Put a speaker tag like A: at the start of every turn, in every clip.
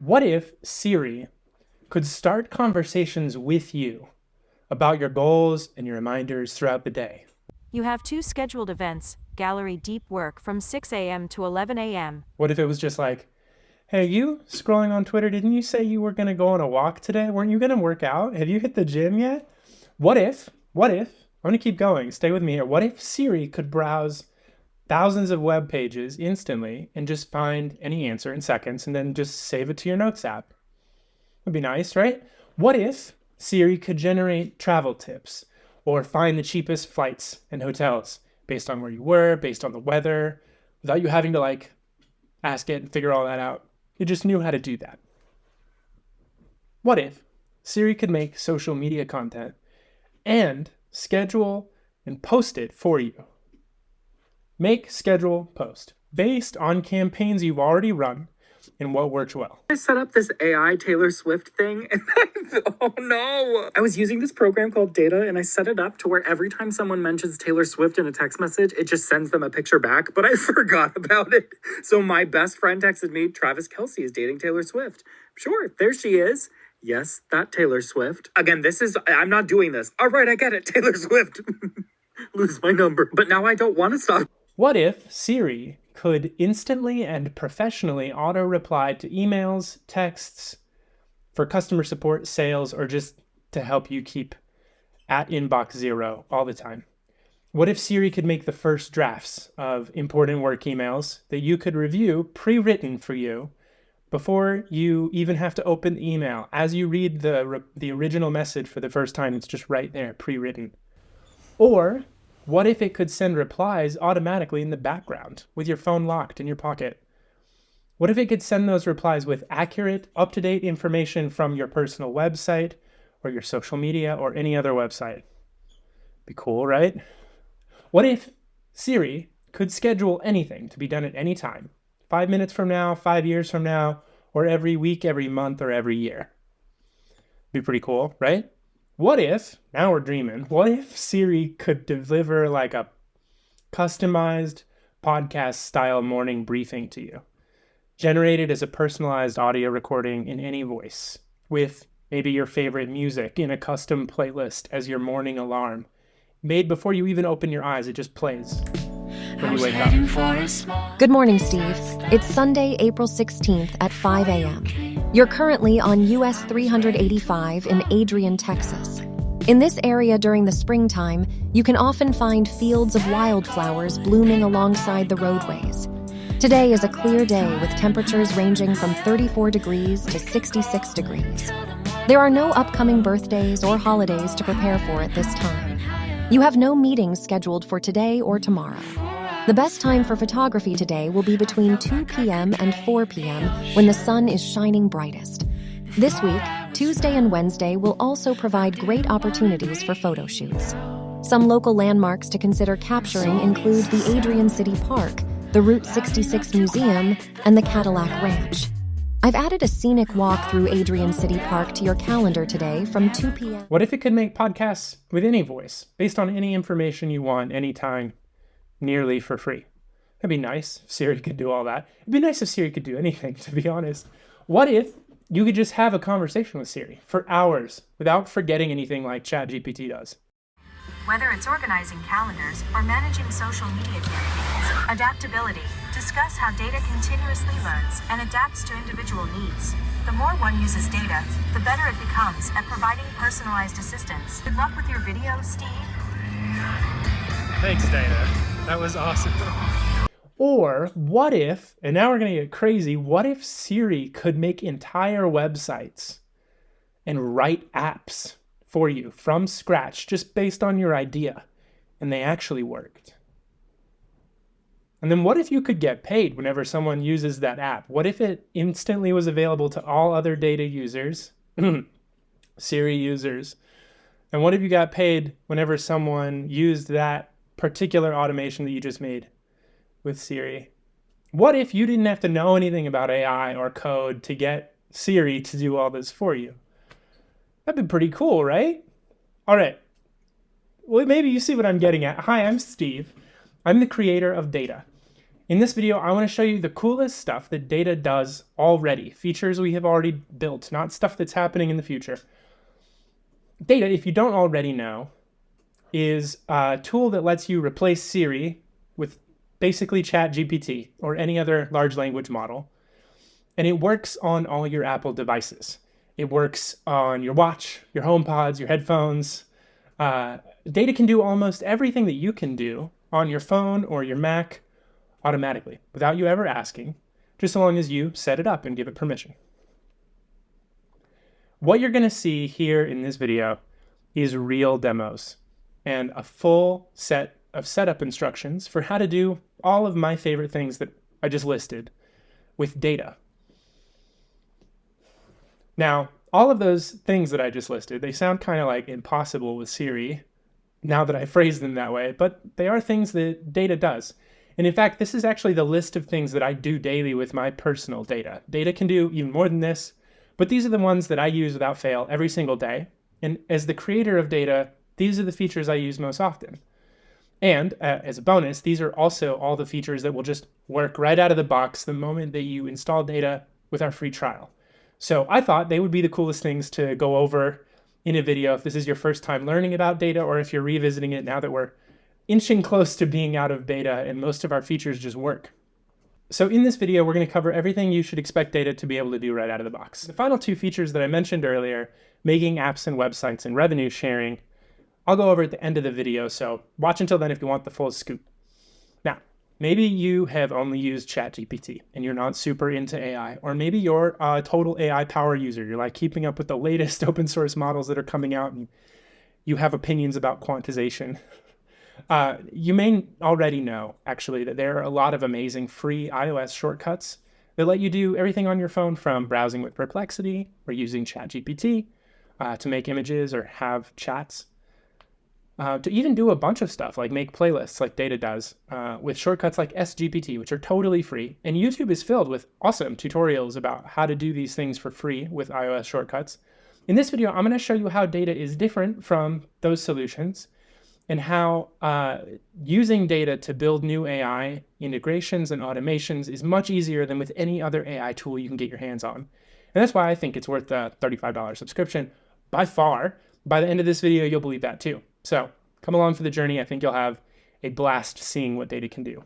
A: What if Siri could start conversations with you about your goals and your reminders throughout the day?
B: You have 2 scheduled events, gallery deep work from 6 a.m. to 11 a.m.
A: What if it was just like, hey, you scrolling on Twitter, didn't you say you were going to go on a walk today? Weren't you going to work out? Have you hit the gym yet? I'm going to keep going, stay with me here. What if Siri could browse thousands of web pages instantly and just find any answer in seconds and then just save it to your notes app? Would be nice, right? What if Siri could generate travel tips or find the cheapest flights and hotels based on where you were, based on the weather, without you having to ask it and figure all that out? It just knew how to do that. What if Siri could make social media content and schedule and post it for you? Make, schedule, post based on campaigns you've already run and what worked well.
C: I set up this AI Taylor Swift thing and oh no. I was using this program called Data and I set it up to where every time someone mentions Taylor Swift in a text message, it just sends them a picture back, but I forgot about it. So my best friend texted me, Travis Kelce is dating Taylor Swift. Sure, there she is. Yes, that Taylor Swift. Again, I'm not doing this. All right, I get it, Taylor Swift. Lose my number. But now I don't want to stop.
A: What if Siri could instantly and professionally auto-reply to emails, texts, for customer support, sales, or just to help you keep at inbox zero all the time? What if Siri could make the first drafts of important work emails that you could review pre-written for you before you even have to open the email? As you read the original message for the first time, it's just right there, pre-written. Or what if it could send replies automatically in the background with your phone locked in your pocket? What if it could send those replies with accurate, up-to-date information from your personal website or your social media or any other website? Be cool, right? What if Siri could schedule anything to be done at any time? 5 minutes from now, 5 years from now, or every week, every month, or every year? Be pretty cool, right? What if, now we're dreaming, what if Siri could deliver a customized podcast style morning briefing to you, generated as a personalized audio recording in any voice, with maybe your favorite music in a custom playlist as your morning alarm, made before you even open your eyes? It just plays when you wake up.
D: Good morning, Steve. It's Sunday, April 16th at 5 a.m. You're currently on US 385 in Adrian, Texas. In this area during the springtime, you can often find fields of wildflowers blooming alongside the roadways. Today is a clear day with temperatures ranging from 34 degrees to 66 degrees. There are no upcoming birthdays or holidays to prepare for at this time. You have no meetings scheduled for today or tomorrow. The best time for photography today will be between 2 p.m. and 4 p.m. when the sun is shining brightest. This week, Tuesday and Wednesday will also provide great opportunities for photo shoots. Some local landmarks to consider capturing include the Adrian City Park, the Route 66 Museum, and the Cadillac Ranch. I've added a scenic walk through Adrian City Park to your calendar today from 2 p.m.
A: What if it could make podcasts with any voice, based on any information you want, anytime, nearly for free? That'd be nice if Siri could do all that. It'd be nice if Siri could do anything, to be honest. What if you could just have a conversation with Siri for hours without forgetting anything like ChatGPT does?
B: Whether it's organizing calendars or managing social media campaigns, adaptability. Discuss how data continuously learns and adapts to individual needs. The more one uses data, the better it becomes at providing personalized assistance. Good luck with your video, Steve.
A: Thanks, Dana. That was awesome. Or what if, and now we're going to get crazy, what if Siri could make entire websites and write apps for you from scratch just based on your idea, and they actually worked? And then what if you could get paid whenever someone uses that app? What if it instantly was available to all other data users, Siri users? And what if you got paid whenever someone used that particular automation that you just made with Siri? What if you didn't have to know anything about AI or code to get Siri to do all this for you? That'd be pretty cool, right? All right. Well, maybe you see what I'm getting at. Hi, I'm Steve. I'm the creator of Data. In this video, I want to show you the coolest stuff that data does already, features we have already built, not stuff that's happening in the future. Data, if you don't already know, is a tool that lets you replace Siri with basically ChatGPT or any other large language model. And it works on all your Apple devices. It works on your watch, your HomePods, your headphones. Data can do almost everything that you can do on your phone or your Mac automatically, without you ever asking, just so long as you set it up and give it permission. What you're going to see here in this video is real demos and a full set of setup instructions for how to do all of my favorite things that I just listed with data. Now, all of those things that I just listed, they sound kind of like impossible with Siri now that I phrase them that way, but they are things that data does. And in fact, this is actually the list of things that I do daily with my personal data. Data can do even more than this, but these are the ones that I use without fail every single day. And as the creator of data, these are the features I use most often. And as a bonus, these are also all the features that will just work right out of the box the moment that you install data with our free trial. So I thought they would be the coolest things to go over in a video if this is your first time learning about data, or if you're revisiting it now that we're inching close to being out of beta and most of our features just work. So in this video, we're going to cover everything you should expect data to be able to do right out of the box. The final two features that I mentioned earlier, making apps and websites and revenue sharing, I'll go over at the end of the video, so watch until then if you want the full scoop. Now, maybe you have only used ChatGPT and you're not super into AI, or maybe you're a total AI power user. You're like keeping up with the latest open source models that are coming out and you have opinions about quantization. You may already know, actually, that there are a lot of amazing free iOS shortcuts that let you do everything on your phone, from browsing with Perplexity or using ChatGPT to make images or have chats, to even do a bunch of stuff like make playlists like Data does with shortcuts like SGPT, which are totally free. And YouTube is filled with awesome tutorials about how to do these things for free with iOS shortcuts. In this video, I'm going to show you how Data is different from those solutions, and how using data to build new AI integrations and automations is much easier than with any other AI tool you can get your hands on. And that's why I think it's worth the $35 subscription by far. By the end of this video, you'll believe that too. So come along for the journey. I think you'll have a blast seeing what data can do.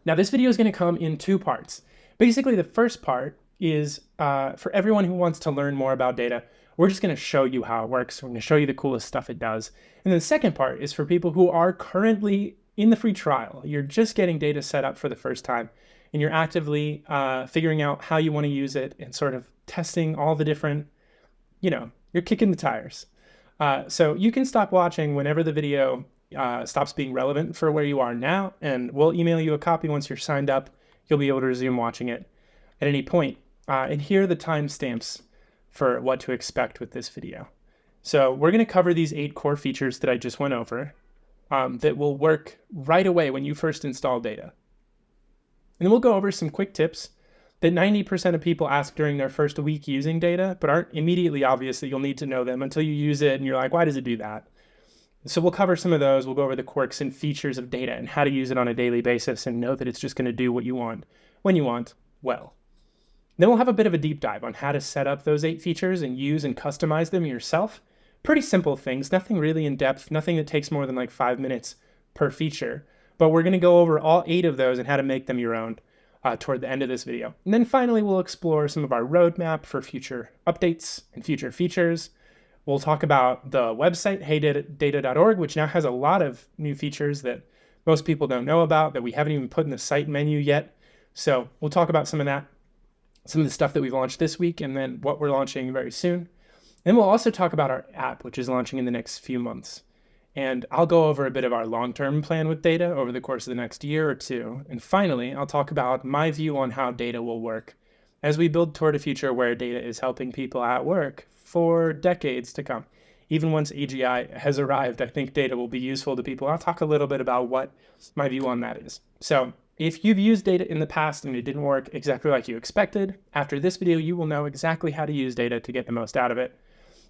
A: Now, this video is going to come in two parts. Basically, the first part is for everyone who wants to learn more about data. We're just going to show you how it works. We're going to show you the coolest stuff it does. And then the second part is for people who are currently in the free trial. You're just getting data set up for the first time, and you're actively figuring out how you want to use it and sort of testing all the different, you're kicking the tires. So you can stop watching whenever the video stops being relevant for where you are now, and we'll email you a copy once you're signed up. You'll be able to resume watching it at any point. And here are the timestamps for what to expect with this video. So we're going to cover these 8 core features that I just went over that will work right away when you first install data. And then we'll go over some quick tips that 90% of people ask during their first week using data, but aren't immediately obvious that you'll need to know them until you use it and you're like, why does it do that? So we'll cover some of those. We'll go over the quirks and features of data and how to use it on a daily basis and know that it's just going to do what you want when you want well. Then we'll have a bit of a deep dive on how to set up those 8 features and use and customize them yourself. Pretty simple things, nothing really in depth, nothing that takes more than like 5 minutes per feature. But we're going to go over all 8 of those and how to make them your own toward the end of this video. And then finally, we'll explore some of our roadmap for future updates and future features. We'll talk about the website, heydata.org, which now has a lot of new features that most people don't know about, that we haven't even put in the site menu yet. So we'll talk about some of that, some of the stuff that we've launched this week, and then what we're launching very soon. And we'll also talk about our app, which is launching in the next few months. And I'll go over a bit of our long-term plan with data over the course of the next year or two. And finally, I'll talk about my view on how data will work as we build toward a future where data is helping people at work for decades to come. Even once AGI has arrived, I think data will be useful to people. I'll talk a little bit about what my view on that is. So if you've used data in the past and it didn't work exactly like you expected, after this video, you will know exactly how to use data to get the most out of it.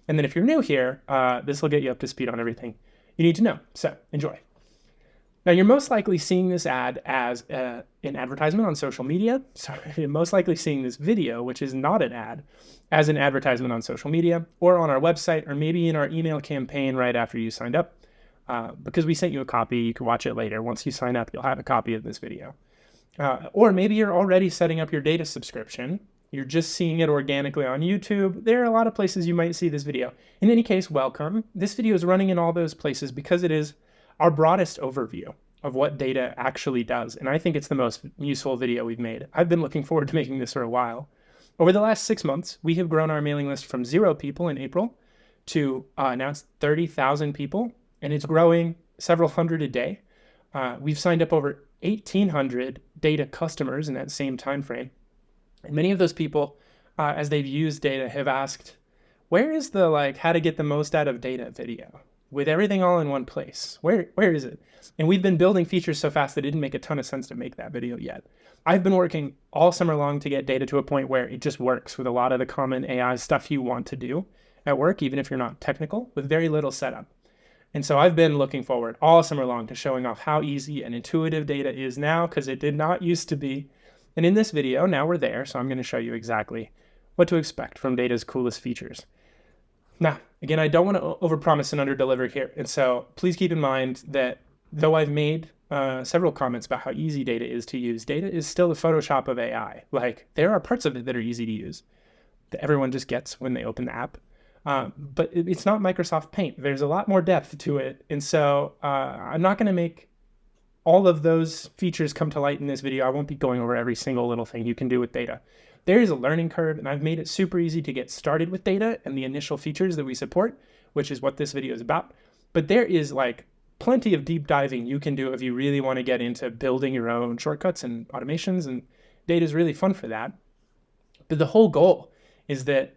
A: And then if you're new here, this will get you up to speed on everything you need to know. So enjoy. Now, you're most likely seeing this ad as an advertisement on social media. Sorry, you're most likely seeing this video, which is not an ad, as an advertisement on social media or on our website, or maybe in our email campaign right after you signed up. Because we sent you a copy, you can watch it later. Once you sign up, you'll have a copy of this video. Or maybe you're already setting up your data subscription. You're just seeing it organically on YouTube. There are a lot of places you might see this video. In any case, welcome. This video is running in all those places because it is our broadest overview of what data actually does. And I think it's the most useful video we've made. I've been looking forward to making this for a while. Over the last 6 months, we have grown our mailing list from 0 people in April to now it's 30,000 people, and it's growing several hundred a day. We've signed up over 1,800 data customers in that same time frame. And many of those people, as they've used data, have asked, where is the how to get the most out of data video? With everything all in one place. Where is it? And we've been building features so fast that it didn't make a ton of sense to make that video yet. I've been working all summer long to get data to a point where it just works with a lot of the common AI stuff you want to do at work, even if you're not technical, with very little setup. And so I've been looking forward all summer long to showing off how easy and intuitive data is now, because it did not used to be. And in this video, now we're there, so I'm going to show you exactly what to expect from data's coolest features. Now, again, I don't want to overpromise and underdeliver here. And so please keep in mind that though I've made several comments about how easy data is to use, data is still the Photoshop of AI. There are parts of it that are easy to use that everyone just gets when they open the app. But it's not Microsoft Paint. There's a lot more depth to it. And so I'm not going to make all of those features come to light in this video. I won't be going over every single little thing you can do with data. There is a learning curve, and I've made it super easy to get started with data and the initial features that we support, which is what this video is about. But there is plenty of deep diving you can do if you really want to get into building your own shortcuts and automations, and data is really fun for that. But the whole goal is that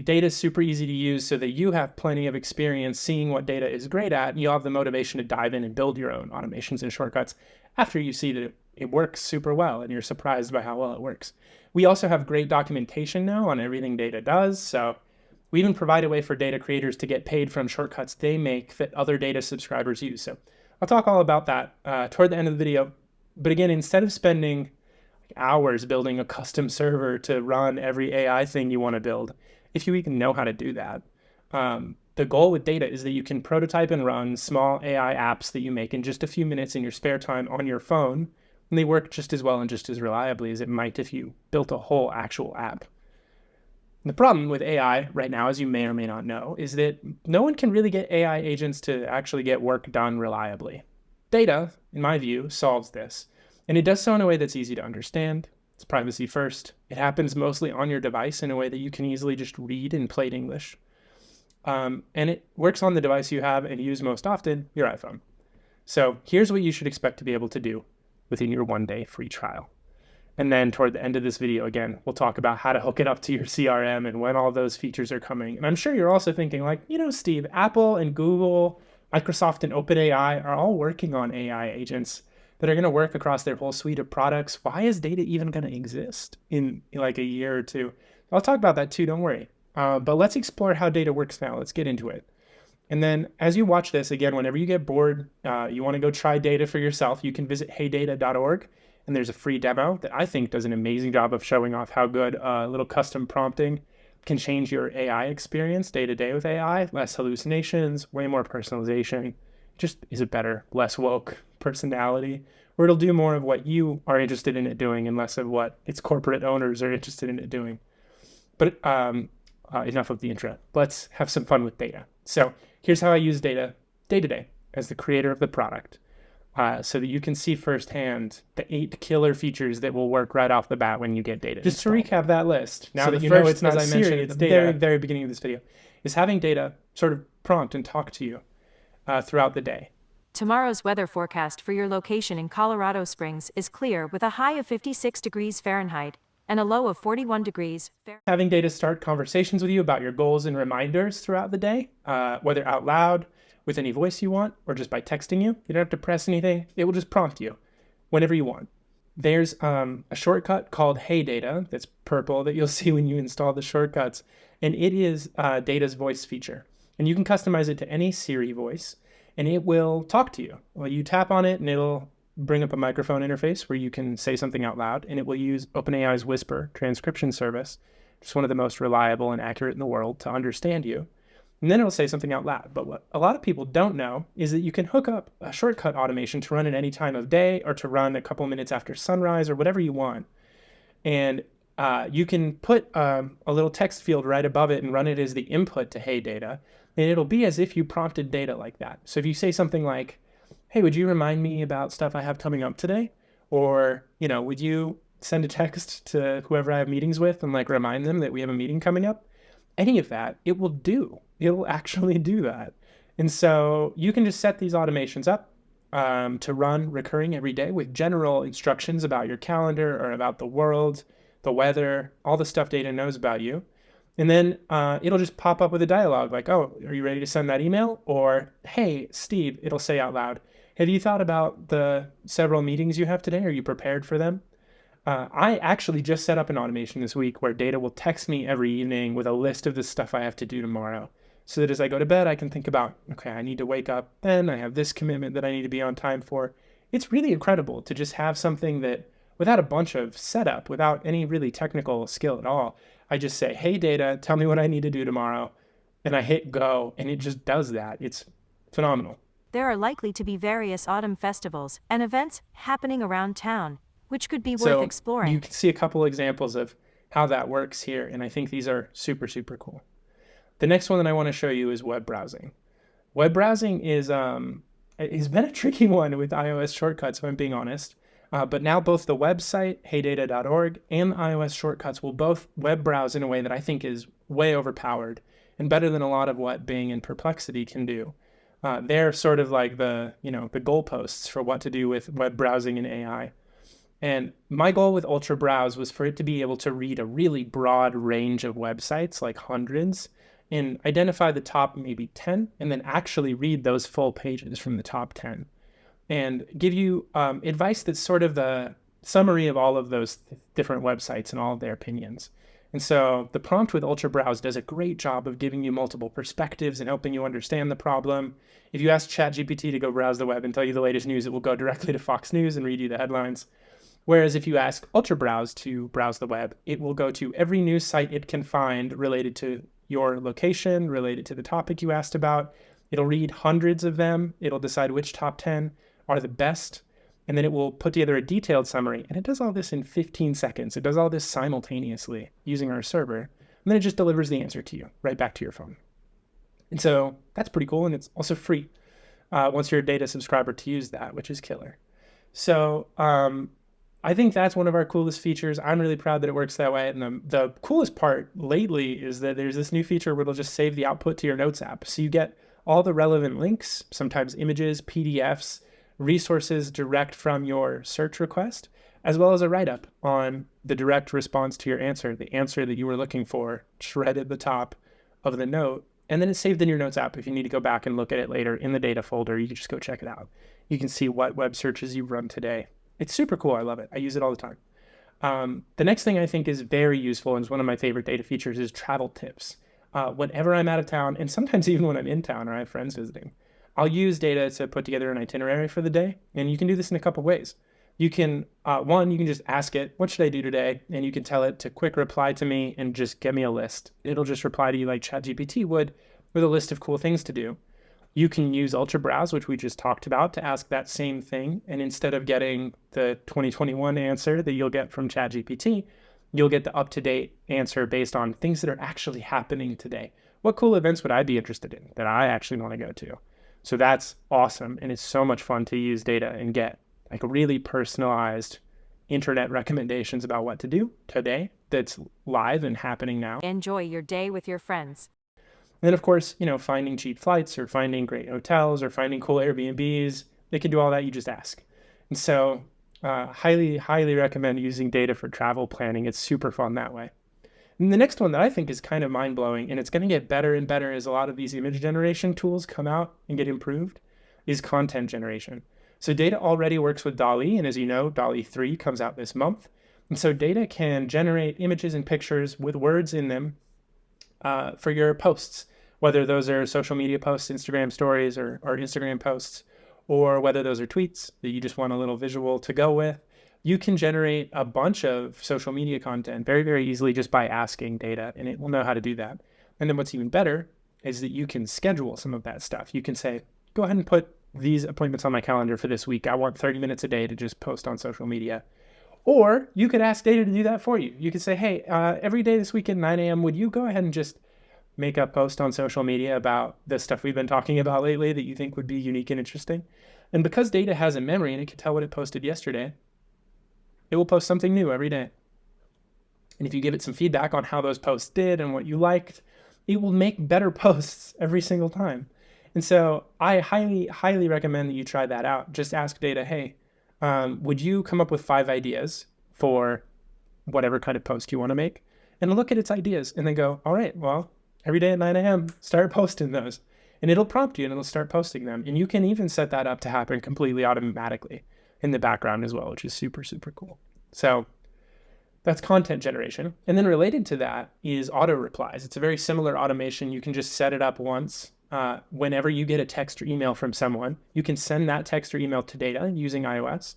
A: data is super easy to use so that you have plenty of experience seeing what data is great at, and you'll have the motivation to dive in and build your own automations and shortcuts after you see that it works super well and you're surprised by how well it works. We also have great documentation now on everything data does, so we even provide a way for data creators to get paid from shortcuts they make that other data subscribers use. So I'll talk all about that toward the end of the video. But again, instead of spending hours building a custom server to run every AI thing you want to build, if you even know how to do that, the goal with data is that you can prototype and run small AI apps that you make in just a few minutes in your spare time on your phone, and they work just as well and just as reliably as it might if you built a whole actual app. The problem with AI right now, as you may or may not know, is that no one can really get AI agents to actually get work done reliably. Data, in my view, solves this, and it does so in a way that's easy to understand. It's privacy first. It happens mostly on your device in a way that you can easily just read in plain English. And it works on the device you have and use most often, your iPhone. So here's what you should expect to be able to do within your 1-day free trial. And then toward the end of this video, again, we'll talk about how to hook it up to your CRM and when all those features are coming. And I'm sure you're also thinking Steve, Apple and Google, Microsoft and OpenAI are all working on AI agents that are going to work across their whole suite of products. Why is data even going to exist in a year or two? I'll talk about that too, don't worry. But let's explore how data works now. Let's get into it. And then as you watch this, again, whenever you get bored, you want to go try data for yourself, you can visit heydata.org. And there's a free demo that I think does an amazing job of showing off how good a little custom prompting can change your AI experience day to day with AI. Less hallucinations, way more personalization. Just is a better, less woke personality, where it'll do more of what you are interested in it doing and less of what its corporate owners are interested in it doing. But enough of the intro. Let's have some fun with data. So here's how I use data day to day as the creator of the product. So that you can see firsthand the 8 killer features that will work right off the bat when you get data. Just to recap that list, now that you know it's not Siri, it's data. Very, very beginning of this video, is having data sort of prompt and talk to you throughout the day.
E: Tomorrow's weather forecast for your location in Colorado Springs is clear with a high of 56 degrees Fahrenheit and a low of 41 degrees Fahrenheit.
A: Having data start conversations with you about your goals and reminders throughout the day, whether out loud, with any voice you want, or just by texting you. You don't have to press anything. It will just prompt you whenever you want. There's a shortcut called Hey Data that's purple that you'll see when you install the shortcuts. And it is Data's voice feature. And you can customize it to any Siri voice. and it will talk to you. Well, you tap on it and it'll bring up a microphone interface where you can say something out loud, and it will use OpenAI's Whisper transcription service, just one of the most reliable and accurate in the world, to understand you. And then it'll say something out loud. But what a lot of people don't know is that you can hook up a shortcut automation to run at any time of day, or to run a couple minutes after sunrise, or whatever you want. And you can put a little text field right above it and run it as the input to Hey Data. And it'll be as if you prompted Data like that. So if you say something like, hey, would you remind me about stuff I have coming up today? Or, would you send a text to whoever I have meetings with and remind them that we have a meeting coming up? Any of that, it will do. It will actually do that. And so you can just set these automations up to run recurring every day with general instructions about your calendar or about the world, the weather, all the stuff Data knows about you. And then it'll just pop up with a dialogue like, oh, are you ready to send that email? Or, hey, Steve, it'll say out loud, have you thought about the several meetings you have today? Are you prepared for them? I actually just set up an automation this week where Data will text me every evening with a list of the stuff I have to do tomorrow, so that as I go to bed, I can think about, okay, I need to wake up then, I have this commitment that I need to be on time for. It's really incredible to just have something that, without a bunch of setup, without any really technical skill at all, I just say, hey, Data, tell me what I need to do tomorrow. And I hit go, and it just does that. It's phenomenal.
E: There are likely to be various autumn festivals and events happening around town, which could be worth exploring.
A: You can see a couple examples of how that works here, and I think these are super, super cool. The next one that I want to show you is web browsing. Web browsing has been a tricky one with iOS shortcuts, if I'm being honest. But now both the website, heydata.org, and iOS shortcuts will both web browse in a way that I think is way overpowered and better than a lot of what Bing and Perplexity can do. They're sort of like the goalposts for what to do with web browsing and AI. And my goal with Ultra Browse was for it to be able to read a really broad range of websites, like hundreds, and identify the top maybe 10, and then actually read those full pages from the top 10. And give you advice that's sort of the summary of all of those different websites and all of their opinions. And so the prompt with Ultra Browse does a great job of giving you multiple perspectives and helping you understand the problem. If you ask ChatGPT to go browse the web and tell you the latest news, it will go directly to Fox News and read you the headlines. Whereas if you ask Ultra Browse to browse the web, it will go to every news site it can find related to your location, related to the topic you asked about. It'll read hundreds of them. It'll decide which top 10 are the best, and then it will put together a detailed summary. And it does all this in 15 seconds. It does all this simultaneously using our server, and then it just delivers the answer to you right back to your phone. And so that's pretty cool, and it's also free once you're a Data subscriber to use that, which is killer. So I think that's one of our coolest features. I'm really proud that it works that way. And the coolest part lately is that there's this new feature where it'll just save the output to your Notes app. So you get all the relevant links, sometimes images, PDFs, resources direct from your search request, as well as a write-up on the direct response to your answer, the answer that you were looking for, shredded at the top of the note. And then it's saved in your Notes app. If you need to go back and look at it later in the Data folder, you can just go check it out. You can see what web searches you've run today. It's super cool. I love it. I use it all the time. The next thing I think is very useful and is one of my favorite Data features is travel tips. Whenever I'm out of town, and sometimes even when I'm in town or I have friends visiting, I'll use Data to put together an itinerary for the day. And you can do this in a couple ways. You can, you can just ask it, what should I do today? And you can tell it to quick reply to me and just give me a list. It'll just reply to you like ChatGPT would with a list of cool things to do. You can use Ultra Browse, which we just talked about, to ask that same thing. And instead of getting the 2021 answer that you'll get from ChatGPT, you'll get the up-to-date answer based on things that are actually happening today. What cool events would I be interested in that I actually want to go to? So that's awesome. And it's so much fun to use Data and get like really personalized internet recommendations about what to do today that's live and happening now.
E: Enjoy your day with your friends.
A: And then, of course, finding cheap flights or finding great hotels or finding cool Airbnbs, they can do all that. You just ask. And so highly, highly recommend using Data for travel planning. It's super fun that way. And the next one that I think is kind of mind-blowing, and it's going to get better and better as a lot of these image generation tools come out and get improved, is content generation. So Data already works with DALL-E, and as you know, DALL-E 3 comes out this month. And so Data can generate images and pictures with words in them for your posts, whether those are social media posts, Instagram stories or Instagram posts, or whether those are tweets that you just want a little visual to go with. You can generate a bunch of social media content very, very easily just by asking data, and it will know how to do that. And then what's even better is that you can schedule some of that stuff. You can say, go ahead and put these appointments on my calendar for this week. I want 30 minutes a day to just post on social media. Or you could ask data to do that for you. You could say, hey, every day this week at 9 a.m., would you go ahead and just make a post on social media about the stuff we've been talking about lately that you think would be unique and interesting? And because data has a memory and it can tell what it posted yesterday, it will post something new every day. And if you give it some feedback on how those posts did and what you liked, it will make better posts every single time. And so I highly, highly recommend that you try that out. Just ask data, hey, would you come up with 5 ideas for whatever kind of post you want to make? And look at its ideas and then go, all right, well, every day at 9 a.m., start posting those. And it'll prompt you and it'll start posting them. And you can even set that up to happen completely automatically in the background as well, which is super, super cool. So that's content generation. And then related to that is auto replies. It's a very similar automation. You can just set it up once. Whenever you get a text or email from someone, you can send that text or email to data using iOS.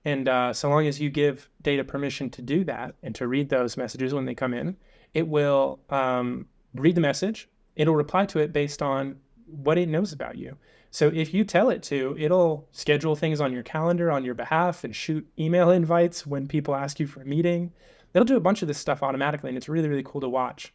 A: And so long as you give data permission to do that and to read those messages when they come in, it will read the message. It'll reply to it based on what it knows about you. So if you tell it to, it'll schedule things on your calendar on your behalf and shoot email invites when people ask you for a meeting. It'll do a bunch of this stuff automatically, and it's really, really cool to watch.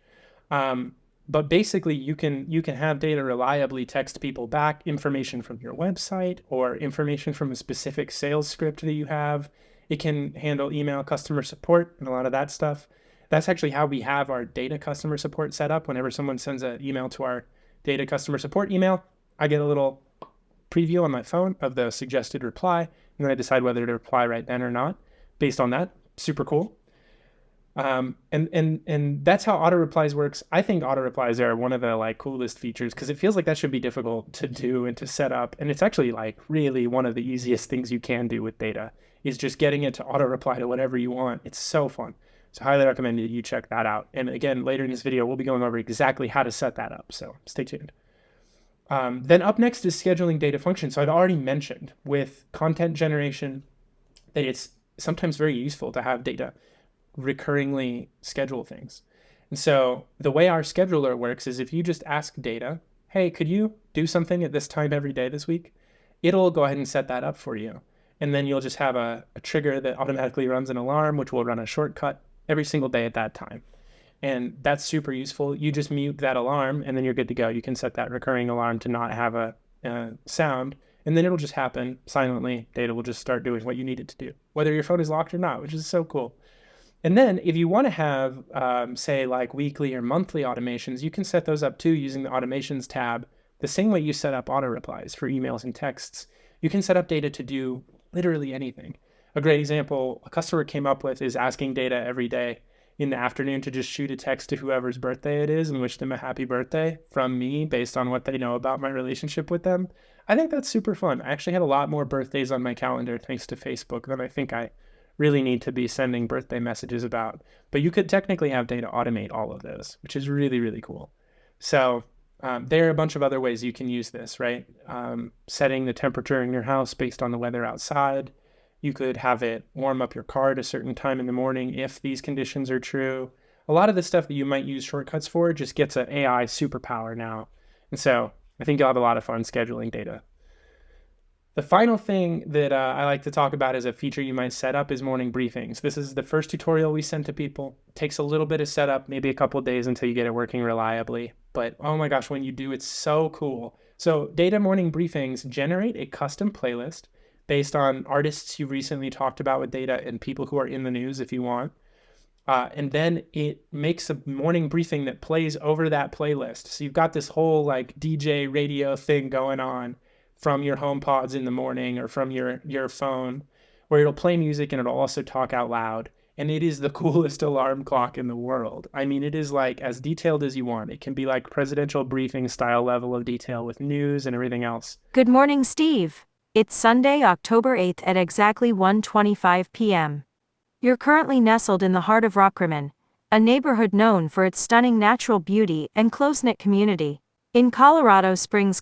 A: But basically, you can have data reliably text people back information from your website or information from a specific sales script that you have. It can handle email customer support and a lot of that stuff. That's actually how we have our data customer support set up. Whenever someone sends an email to our data customer support email, I get a little preview on my phone of the suggested reply, and then I decide whether to reply right then or not based on that. Super cool. And that's how auto replies works. I think auto replies are one of the coolest features because it feels like that should be difficult to do and to set up. And it's actually really one of the easiest things you can do with data is just getting it to auto reply to whatever you want. It's so fun. So highly recommend that you check that out. And again, later in this video, we'll be going over exactly how to set that up. So stay tuned. Then up next is scheduling data functions. So I'd already mentioned with content generation that it's sometimes very useful to have data recurringly schedule things. And so the way our scheduler works is if you just ask data, hey, could you do something at this time every day this week? It'll go ahead and set that up for you. And then you'll just have a trigger that automatically runs an alarm, which will run a shortcut every single day at that time. And that's super useful. You just mute that alarm and then you're good to go. You can set that recurring alarm to not have a sound, and then it'll just happen silently. Data will just start doing what you need it to do, whether your phone is locked or not, which is so cool. And then if you want to have, say, weekly or monthly automations, you can set those up too using the automations tab. The same way you set up auto replies for emails and texts, you can set up data to do literally anything. A great example a customer came up with is asking data every day in the afternoon to just shoot a text to whoever's birthday it is and wish them a happy birthday from me based on what they know about my relationship with them. I think that's super fun. I actually had a lot more birthdays on my calendar thanks to Facebook than I think I really need to be sending birthday messages about. But you could technically have data automate all of those, which is really, really cool. So there are a bunch of other ways you can use this, right? Setting the temperature in your house based on the weather outside. You could have it warm up your car at a certain time in the morning if these conditions are true. A lot of the stuff that you might use shortcuts for just gets an AI superpower now. And so I think you'll have a lot of fun scheduling data. The final thing that I like to talk about as a feature you might set up is morning briefings. This is the first tutorial we send to people. It takes a little bit of setup, maybe a couple of days until you get it working reliably. But oh my gosh, when you do, it's so cool. So data morning briefings generate a custom playlist based on artists you recently talked about with data and people who are in the news if you want. And then it makes a morning briefing that plays over that playlist. So you've got this whole DJ radio thing going on from your HomePods in the morning or from your phone, where it'll play music and it'll also talk out loud. And it is the coolest alarm clock in the world. I mean, it is as detailed as you want. It can be presidential briefing style level of detail with news and everything else.
E: Good morning, Steve. It's Sunday, October 8th at exactly 1:25 p.m. You're currently nestled in the heart of Rockrimmon, a neighborhood known for its stunning natural beauty and close-knit community. In Colorado Springs,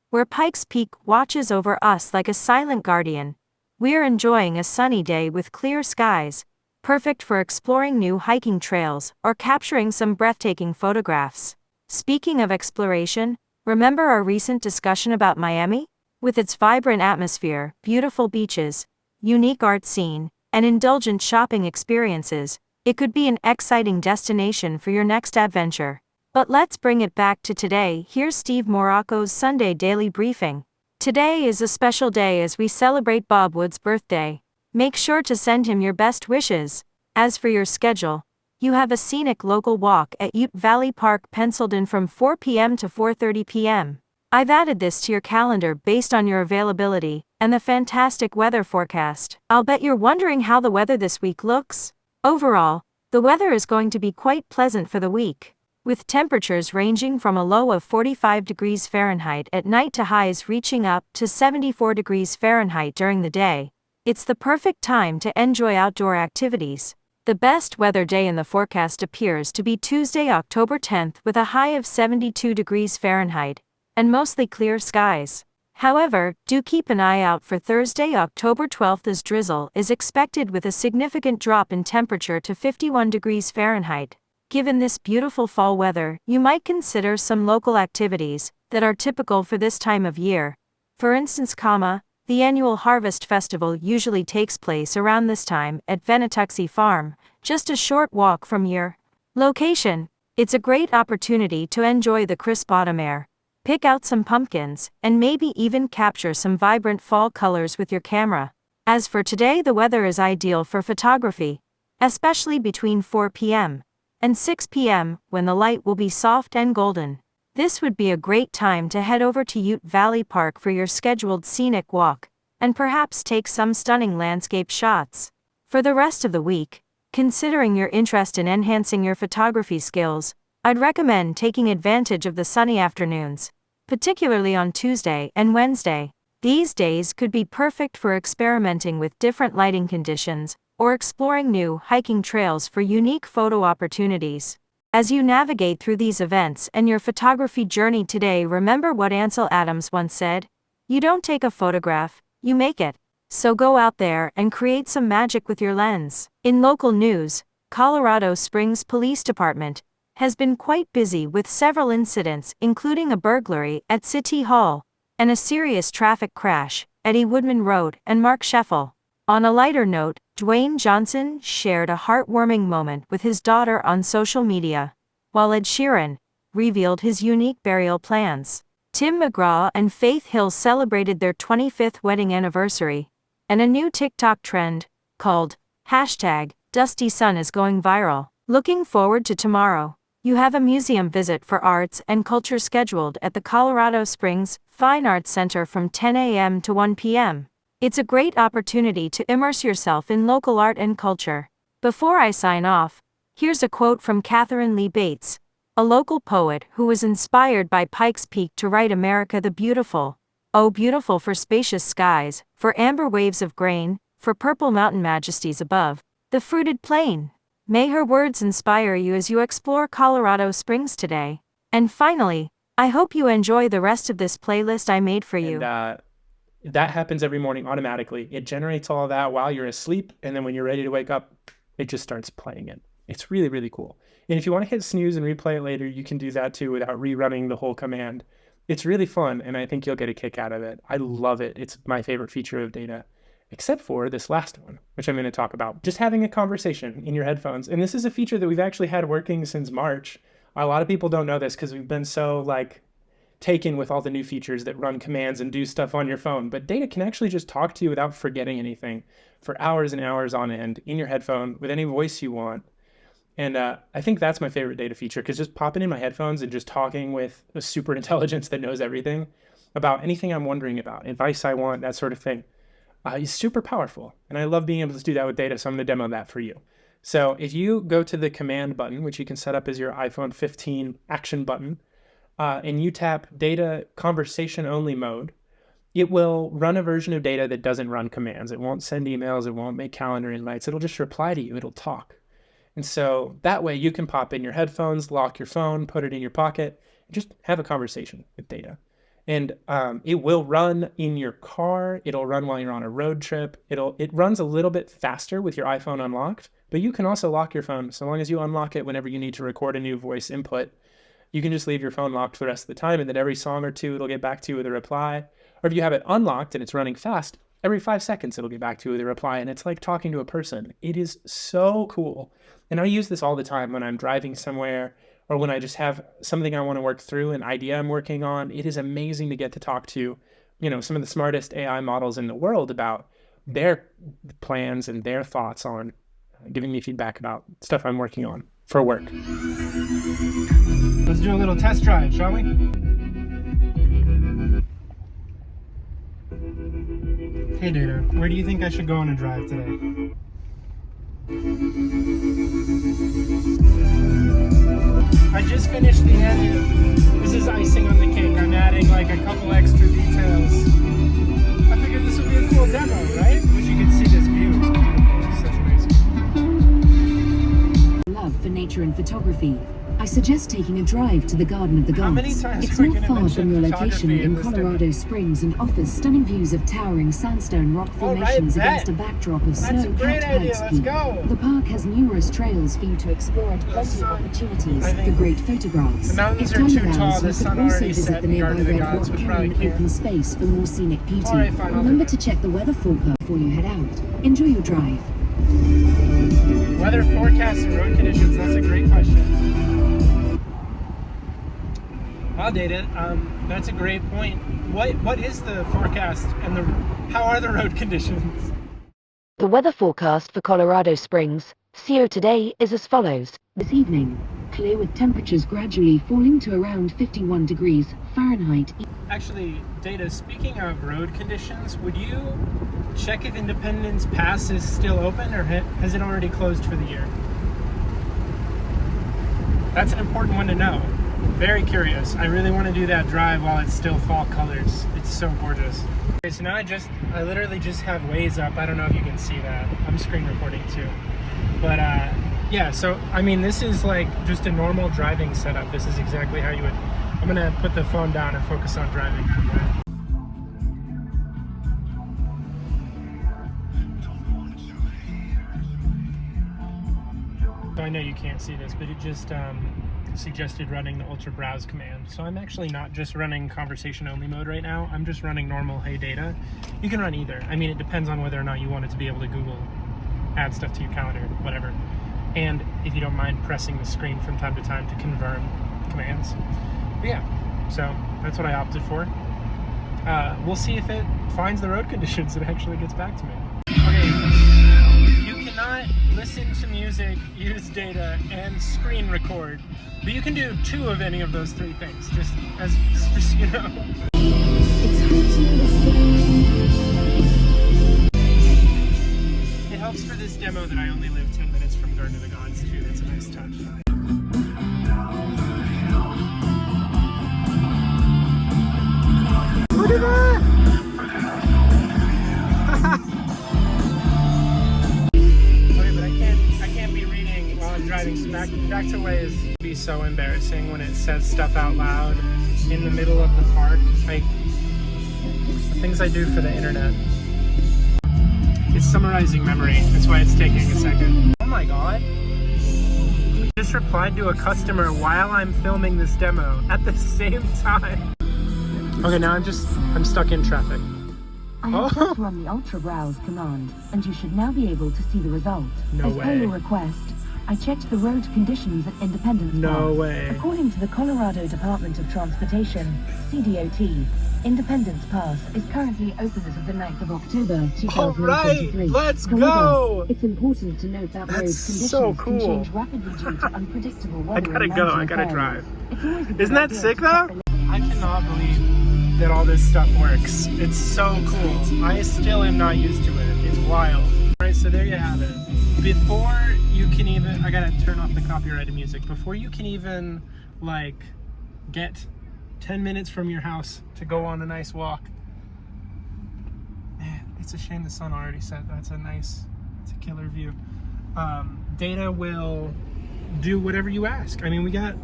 E: where Pikes Peak watches over us like a silent guardian, we're enjoying a sunny day with clear skies, perfect for exploring new hiking trails or capturing some breathtaking photographs. Speaking of exploration, remember our recent discussion about Miami? With its vibrant atmosphere, beautiful beaches, unique art scene, and indulgent shopping experiences, it could be an exciting destination for your next adventure. But let's bring it back to today. Here's Steve Morocco's Sunday Daily Briefing. Today is a special day as we celebrate Bob Wood's birthday. Make sure to send him your best wishes. As for your schedule, you have a scenic local walk at Ute Valley Park penciled in from 4 p.m. to 4:30 p.m. I've added this to your calendar based on your availability and the fantastic weather forecast. I'll bet you're wondering how the weather this week looks. Overall, the weather is going to be quite pleasant for the week, with temperatures ranging from a low of 45 degrees Fahrenheit at night to highs reaching up to 74 degrees Fahrenheit during the day. It's the perfect time to enjoy outdoor activities. The best weather day in the forecast appears to be Tuesday, October 10th, with a high of 72 degrees Fahrenheit and mostly clear skies. However, do keep an eye out for Thursday, October 12th, as drizzle is expected with a significant drop in temperature to 51 degrees Fahrenheit. Given this beautiful fall weather, you might consider some local activities that are typical for this time of year. For instance, the annual Harvest Festival usually takes place around this time at Venatuxie Farm, just a short walk from your location. It's a great opportunity to enjoy the crisp autumn air, pick out some pumpkins, and maybe even capture some vibrant fall colors with your camera. As for today, the weather is ideal for photography, especially between 4 p.m. and 6 p.m., when the light will be soft and golden. This would be a great time to head over to Ute Valley Park for your scheduled scenic walk, and perhaps take some stunning landscape shots. For the rest of the week, considering your interest in enhancing your photography skills, I'd recommend taking advantage of the sunny afternoons, particularly on Tuesday and Wednesday. These days could be perfect for experimenting with different lighting conditions or exploring new hiking trails for unique photo opportunities. As you navigate through these events and your photography journey today, remember what Ansel Adams once said: "You don't take a photograph, you make it." So go out there and create some magic with your lens. In local news, Colorado Springs Police Department has been quite busy with several incidents, including a burglary at City Hall and a serious traffic crash at E. Woodman Road and Mark Scheffel. On a lighter note, Dwayne Johnson shared a heartwarming moment with his daughter on social media, while Ed Sheeran revealed his unique burial plans. Tim McGraw and Faith Hill celebrated their 25th wedding anniversary, and a new TikTok trend called #DustySun is going viral. Looking forward to tomorrow. You have a museum visit for arts and culture scheduled at the Colorado Springs Fine Arts Center from 10 a.m. to 1 p.m. It's a great opportunity to immerse yourself in local art and culture. Before I sign off, here's a quote from Catherine Lee Bates, a local poet who was inspired by Pikes Peak to write "America the Beautiful. Oh, beautiful for spacious skies, for amber waves of grain, for purple mountain majesties above the fruited plain." May her words inspire you as you explore Colorado Springs today. And finally, I hope you enjoy the rest of this playlist I made for you.
A: And that happens every morning automatically. It generates all of that while you're asleep, and then when you're ready to wake up, it just starts playing it. It's really, really cool. And if you want to hit snooze and replay it later, you can do that too without rerunning the whole command. It's really fun, and I think you'll get a kick out of it. I love it. It's my favorite feature of Data, except for this last one, which I'm going to talk about. Just having a conversation in your headphones. And this is a feature that we've actually had working since March. A lot of people don't know this because we've been so taken with all the new features that run commands and do stuff on your phone. But Data can actually just talk to you without forgetting anything for hours and hours on end in your headphone with any voice you want. And I think that's my favorite Data feature, because just popping in my headphones and just talking with a super intelligence that knows everything about anything I'm wondering about, advice I want, that sort of thing, is super powerful. And I love being able to do that with Data, so I'm going to demo that for you. So if you go to the command button, which you can set up as your iPhone 15 action button, and you tap Data conversation only mode, it will run a version of Data that doesn't run commands. It won't send emails. It won't make calendar invites. It'll just reply to you. It'll talk. And so that way you can pop in your headphones, lock your phone, put it in your pocket, and just have a conversation with data. And it will run in your car. It'll run while you're on a road trip. It runs a little bit faster with your iPhone unlocked, but you can also lock your phone. So long as you unlock it whenever you need to record a new voice input, you can just leave your phone locked for the rest of the time, and then every song or two, it'll get back to you with a reply. Or if you have it unlocked and it's running fast, every 5 seconds, it'll get back to you with a reply, and it's like talking to a person. It is so cool. And I use this all the time when I'm driving somewhere or when I just have something I want to work through, an idea I'm working on. It is amazing to get to talk to, some of the smartest AI models in the world about their plans and their thoughts on giving me feedback about stuff I'm working on for work. Let's do a little test drive, shall we? Hey Data, where do you think I should go on a drive today? I just finished the edit. This is icing on the cake. I'm adding like a couple extra details. I figured this would be a cool demo, right? Wish you could see this view. It's beautiful. It's such a nice view.
F: Love for nature and photography. I suggest taking a drive to the Garden of the Gods.
A: How many times
F: It's
A: are we
F: not
A: gonna
F: far
A: mention
F: from your
A: photography
F: location
A: in
F: in
A: this
F: Colorado
A: demo?
F: Springs and offers stunning views of towering sandstone rock formations
A: bet.
F: against a backdrop of
A: That's a great
F: snow-capped
A: idea.
F: Pikes
A: Let's
F: Peak.
A: go.
F: The park has numerous trails for you to explore and plenty of
A: sun,
F: opportunities
A: I think
F: for great photographs.
A: the mountains
F: If
A: are
F: time
A: too
F: allows,
A: tall.
F: you
A: The
F: could
A: sun
F: also
A: already
F: visit
A: set
F: the
A: in
F: nearby
A: Garden of the
F: Red
A: Gods.
F: Rock
A: We probably
F: Canyon
A: can't.
F: open space for more scenic beauty.
A: All right, fine, I'll
F: Remember
A: do
F: to check the weather forecast before you head out. Enjoy your drive.
A: Weather forecast and road conditions, that's a great question. Wow, Data, that's a great point. What is the forecast and how are the road conditions?
F: The weather forecast for Colorado Springs, CO today, is as follows. This evening, clear with temperatures gradually falling to around 51 degrees Fahrenheit.
A: Actually, Data, speaking of road conditions, would you check if Independence Pass is still open or has it already closed for the year? That's an important one to know. Very curious. I really want to do that drive while it's still fall colors. It's so gorgeous. Okay, so now I literally just have Waze up. I don't know if you can see that. I'm screen recording too. But yeah, so I mean, this is like just a normal driving setup. This is exactly how you would. I'm gonna put the phone down and focus on driving. So I know you can't see this, but it just suggested running the ultra browse command. So I'm actually not just running conversation only mode right now. I'm just running normal hey data. You can run either. I mean, it depends on whether or not you want it to be able to Google, add stuff to your calendar, whatever. And if you don't mind pressing the screen from time to time to confirm commands. But yeah, so that's what I opted for. We'll see if it finds the road conditions and actually gets back to me. Okay, you cannot listen to music, use data, and screen record, but you can do 2 of any of those 3 things, just you know. It helps for this demo that I only live 10 minutes from Garden of the Gods too. That's a nice touch. Look at that! Okay, but I can't be reading while I'm driving. So back to Waze. It'd be so embarrassing when it says stuff out loud in the middle of the park. Like the things I do for the internet. It's summarizing memory. That's why it's taking a second. Oh my god. I just replied to a customer while I'm filming this demo at the same time. Okay, now I'm stuck in traffic.
F: I have just run the ultra browse command, and you should now be able to see the result.
A: No
F: As
A: way.
F: per your request, I checked the road conditions at Independence
A: No
F: Park.
A: way.
F: According to the Colorado Department of Transportation, CDOT, Independence Pass is currently open as of the 9th of October, 2023.
A: let's
F: However,
A: go!
F: It's important to note that road conditions
A: so
F: can
A: cool.
F: change rapidly due to unpredictable weather.
A: I gotta
F: and
A: go.
F: mountain
A: I gotta
F: areas.
A: drive.
F: It's always a good
A: Isn't that
F: idea
A: sick
F: to check
A: though?
F: the
A: I cannot believe that all this stuff works. It's so cool. I still am not used to it. It's wild. Alright, so there you have it. Before you can even, I gotta turn off the copyrighted music. Before you can even like get 10 minutes from your house to go on a nice walk. Man, it's a shame the sun already set. It's a killer view. Data will do whatever you ask. I mean, we got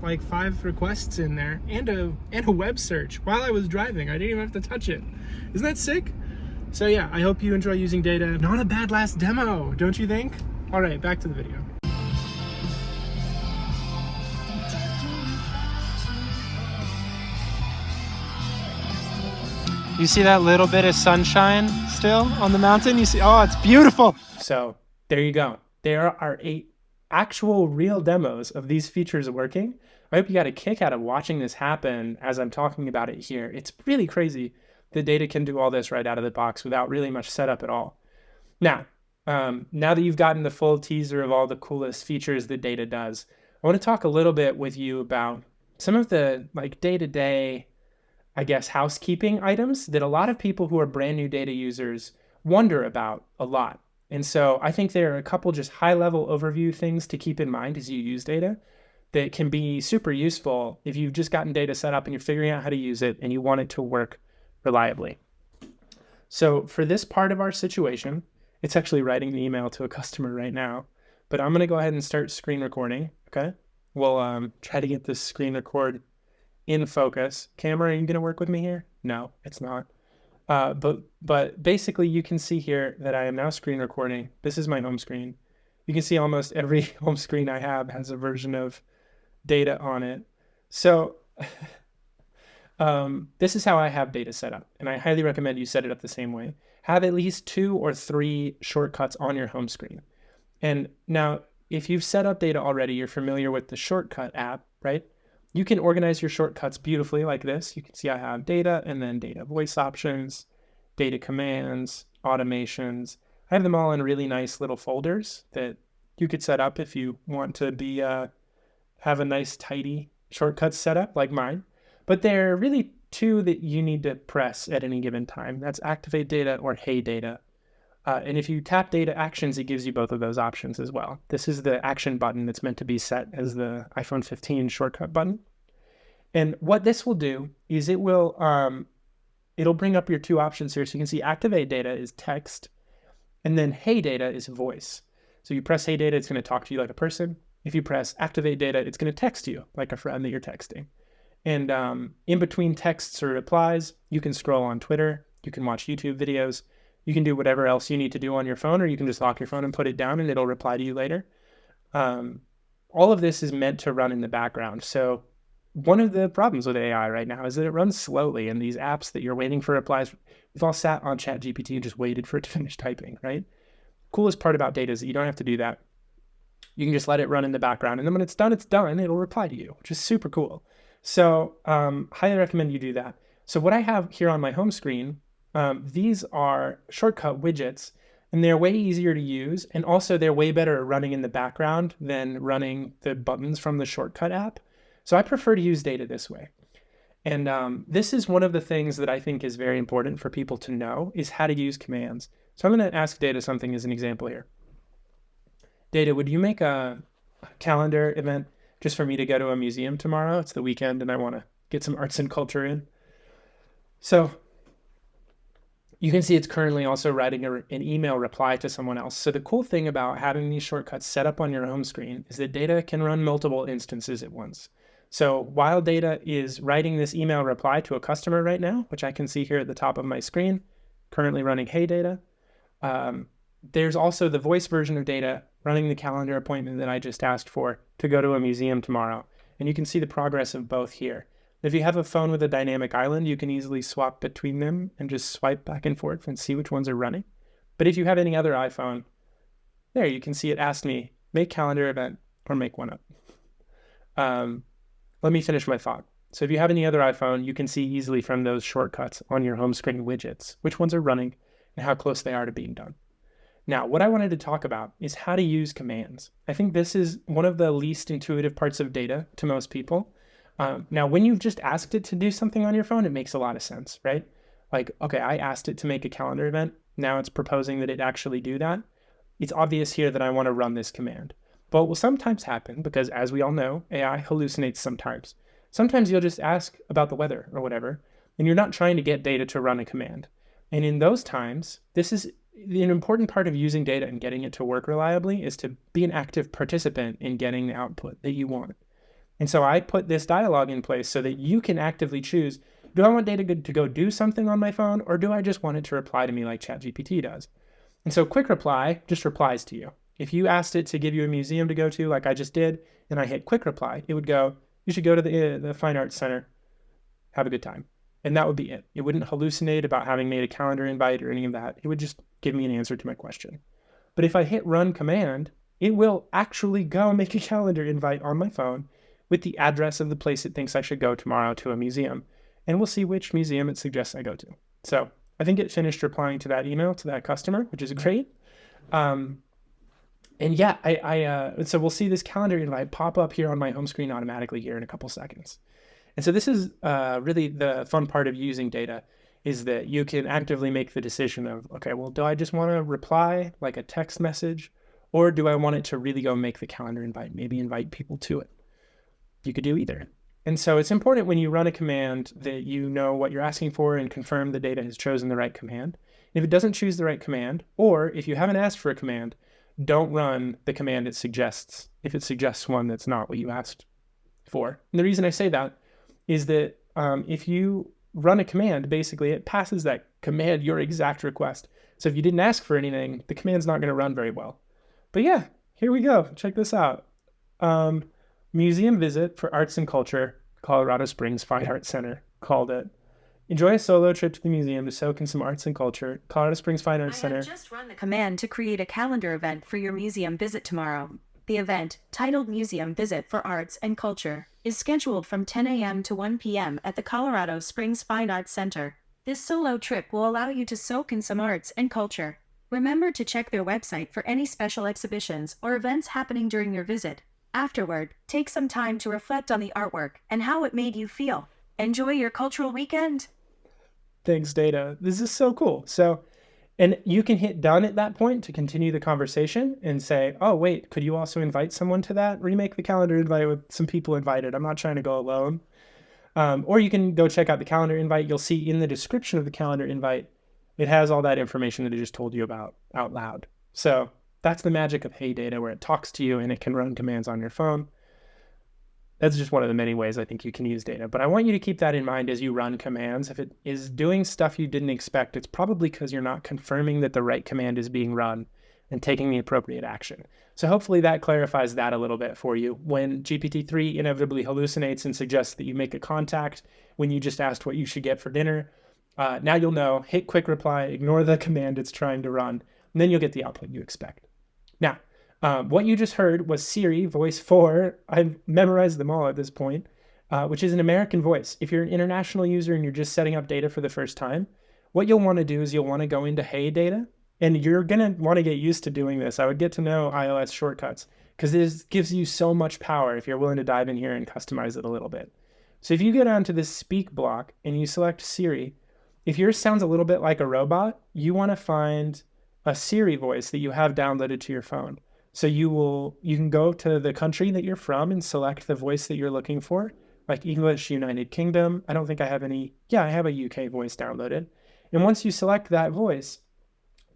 A: like 5 requests in there and a web search while I was driving. I didn't even have to touch it. Isn't that sick? So yeah, I hope you enjoy using Data. Not a bad last demo, don't you think? All right, back to the video. You see that little bit of sunshine still on the mountain? You see, oh, it's beautiful. So there you go. There are 8 actual real demos of these features working. I hope you got a kick out of watching this happen as I'm talking about it here. It's really crazy that Data can do all this right out of the box without really much setup at all. Now that you've gotten the full teaser of all the coolest features that Data does, I want to talk a little bit with you about some of the like day-to-day, I guess, housekeeping items that a lot of people who are brand new Data users wonder about a lot. And so I think there are a couple just high-level overview things to keep in mind as you use Data that can be super useful if you've just gotten Data set up and you're figuring out how to use it and you want it to work reliably. So for this part of our situation, it's actually writing the email to a customer right now, but I'm going to go ahead and start screen recording, okay? We'll try to get this screen record in focus. Camera, are you going to work with me here? No, it's not. But basically you can see here that I am now screen recording. This is my home screen. You can see almost every home screen I have has a version of Data on it. So this is how I have Data set up, and I highly recommend you set it up the same way. Have at least 2 or 3 shortcuts on your home screen. And now, if you've set up Data already, you're familiar with the shortcut app, right? You can organize your shortcuts beautifully like this. You can see I have Data and then Data voice options, Data commands, automations. I have them all in really nice little folders that you could set up if you want to be have a nice tidy shortcut setup like mine. But there are really 2 that you need to press at any given time. That's Activate Data or Hey Data. And if you tap Data Actions, it gives you both of those options as well. This is the action button that's meant to be set as the iPhone 15 shortcut button. And what this will do is it will, it'll bring up your 2 options here. So you can see Activate Data is text, and then Hey Data is voice. So you press Hey Data, it's going to talk to you like a person. If you press Activate Data, it's going to text you like a friend that you're texting. And in between texts or replies, you can scroll on Twitter, you can watch YouTube videos, you can do whatever else you need to do on your phone, or you can just lock your phone and put it down and it'll reply to you later. All of this is meant to run in the background. So one of the problems with AI right now is that it runs slowly, and these apps that you're waiting for replies, we've all sat on ChatGPT and just waited for it to finish typing, right? Coolest part about Data is that you don't have to do that. You can just let it run in the background, and then when it's done, it'll reply to you, which is super cool. So highly recommend you do that. So what I have here on my home screen, these are shortcut widgets, and they're way easier to use. And also they're way better at running in the background than running the buttons from the shortcut app. So I prefer to use Data this way. And this is one of the things that I think is very important for people to know is how to use commands. So I'm going to ask Data something as an example here. Data, would you make a calendar event just for me to go to a museum tomorrow? It's the weekend and I want to get some arts and culture in. So you can see it's currently also writing an email reply to someone else. So the cool thing about having these shortcuts set up on your home screen is that Data can run multiple instances at once. So while Data is writing this email reply to a customer right now, which I can see here at the top of my screen, currently running Hey Data, there's also the voice version of Data running the calendar appointment that I just asked for to go to a museum tomorrow. And you can see the progress of both here. If you have a phone with a dynamic island, you can easily swap between them and just swipe back and forth and see which ones are running. But if you have any other iPhone, there you can see it asked me, make calendar event or make one up. Let me finish my thought. So if you have any other iPhone, you can see easily from those shortcuts on your home screen widgets, which ones are running and how close they are to being done. Now, what I wanted to talk about is how to use commands. I think this is one of the least intuitive parts of Data to most people. Now, when you've just asked it to do something on your phone, it makes a lot of sense, right? Like, okay, I asked it to make a calendar event. Now it's proposing that it actually do that. It's obvious here that I want to run this command. But what will sometimes happen, because as we all know, AI hallucinates sometimes. Sometimes you'll just ask about the weather or whatever, and you're not trying to get Data to run a command. And in those times, this is an important part of using data and getting it to work reliably is to be an active participant in getting the output that you want. And so I put this dialogue in place so that you can actively choose, do I want data to go do something on my phone, or do I just want it to reply to me like ChatGPT does? And so quick reply just replies to you. If you asked it to give you a museum to go to, like I just did, and I hit quick reply, it would go, you should go to the Fine Arts Center, have a good time. And that would be it. It wouldn't hallucinate about having made a calendar invite or any of that. It would just give me an answer to my question. But if I hit run command, it will actually go make a calendar invite on my phone with the address of the place it thinks I should go tomorrow to a museum. And we'll see which museum it suggests I go to. So I think it finished replying to that email to that customer, which is great. And yeah, so we'll see this calendar invite pop up here on my home screen automatically here in a couple seconds. And so this is really the fun part of using data, is that you can actively make the decision of, okay, well, do I just want to reply like a text message, or do I want it to really go make the calendar invite, maybe invite people to it? You could do either. And so it's important when you run a command that you know what you're asking for and confirm the data has chosen the right command. And if it doesn't choose the right command, or if you haven't asked for a command, don't run the command it suggests if it suggests one that's not what you asked for. And the reason I say that is that if you run a command, basically it passes that command your exact request. So if you didn't ask for anything, the command's not going to run very well. But yeah, here we go. Check this out. Museum visit for arts and culture, Colorado Springs Fine Arts Center, called it. Enjoy a solo trip to the museum to soak in some arts and culture, Colorado Springs Fine Arts Center.
G: I have just run the command to create a calendar event for your museum visit tomorrow. The event, titled Museum Visit for Arts and Culture, is scheduled from 10 a.m. to 1 p.m. at the Colorado Springs Fine Arts Center. This solo trip will allow you to soak in some arts and culture. Remember to check their website for any special exhibitions or events happening during your visit. Afterward, take some time to reflect on the artwork and how it made you feel. Enjoy your cultural weekend.
A: Thanks, Data. This is so cool. And you can hit done at that point to continue the conversation and say, oh, wait, could you also invite someone to that? Remake the calendar invite with some people invited. I'm not trying to go alone. Or you can go check out the calendar invite. You'll see in the description of the calendar invite, it has all that information that I just told you about out loud. So that's the magic of Hey Data, where it talks to you and it can run commands on your phone. That's just one of the many ways I think you can use data. But I want you to keep that in mind as you run commands. If it is doing stuff you didn't expect, it's probably because you're not confirming that the right command is being run and taking the appropriate action. So hopefully that clarifies that a little bit for you. When GPT-3 inevitably hallucinates and suggests that you make a contact when you just asked what you should get for dinner, now you'll know, hit quick reply, ignore the command it's trying to run, and then you'll get the output you expect. Now, what you just heard was Siri, voice 4. I've memorized them all at this point, which is an American voice. If you're an international user and you're just setting up data for the first time, what you'll want to do is you'll want to go into Hey Data, and you're going to want to get used to doing this. I would get to know iOS shortcuts because this gives you so much power if you're willing to dive in here and customize it a little bit. So if you go down to this speak block and you select Siri, if yours sounds a little bit like a robot, you want to find a Siri voice that you have downloaded to your phone. So you can go to the country that you're from and select the voice that you're looking for, like English, United Kingdom. I don't think I have any. Yeah, I have a UK voice downloaded. And once you select that voice,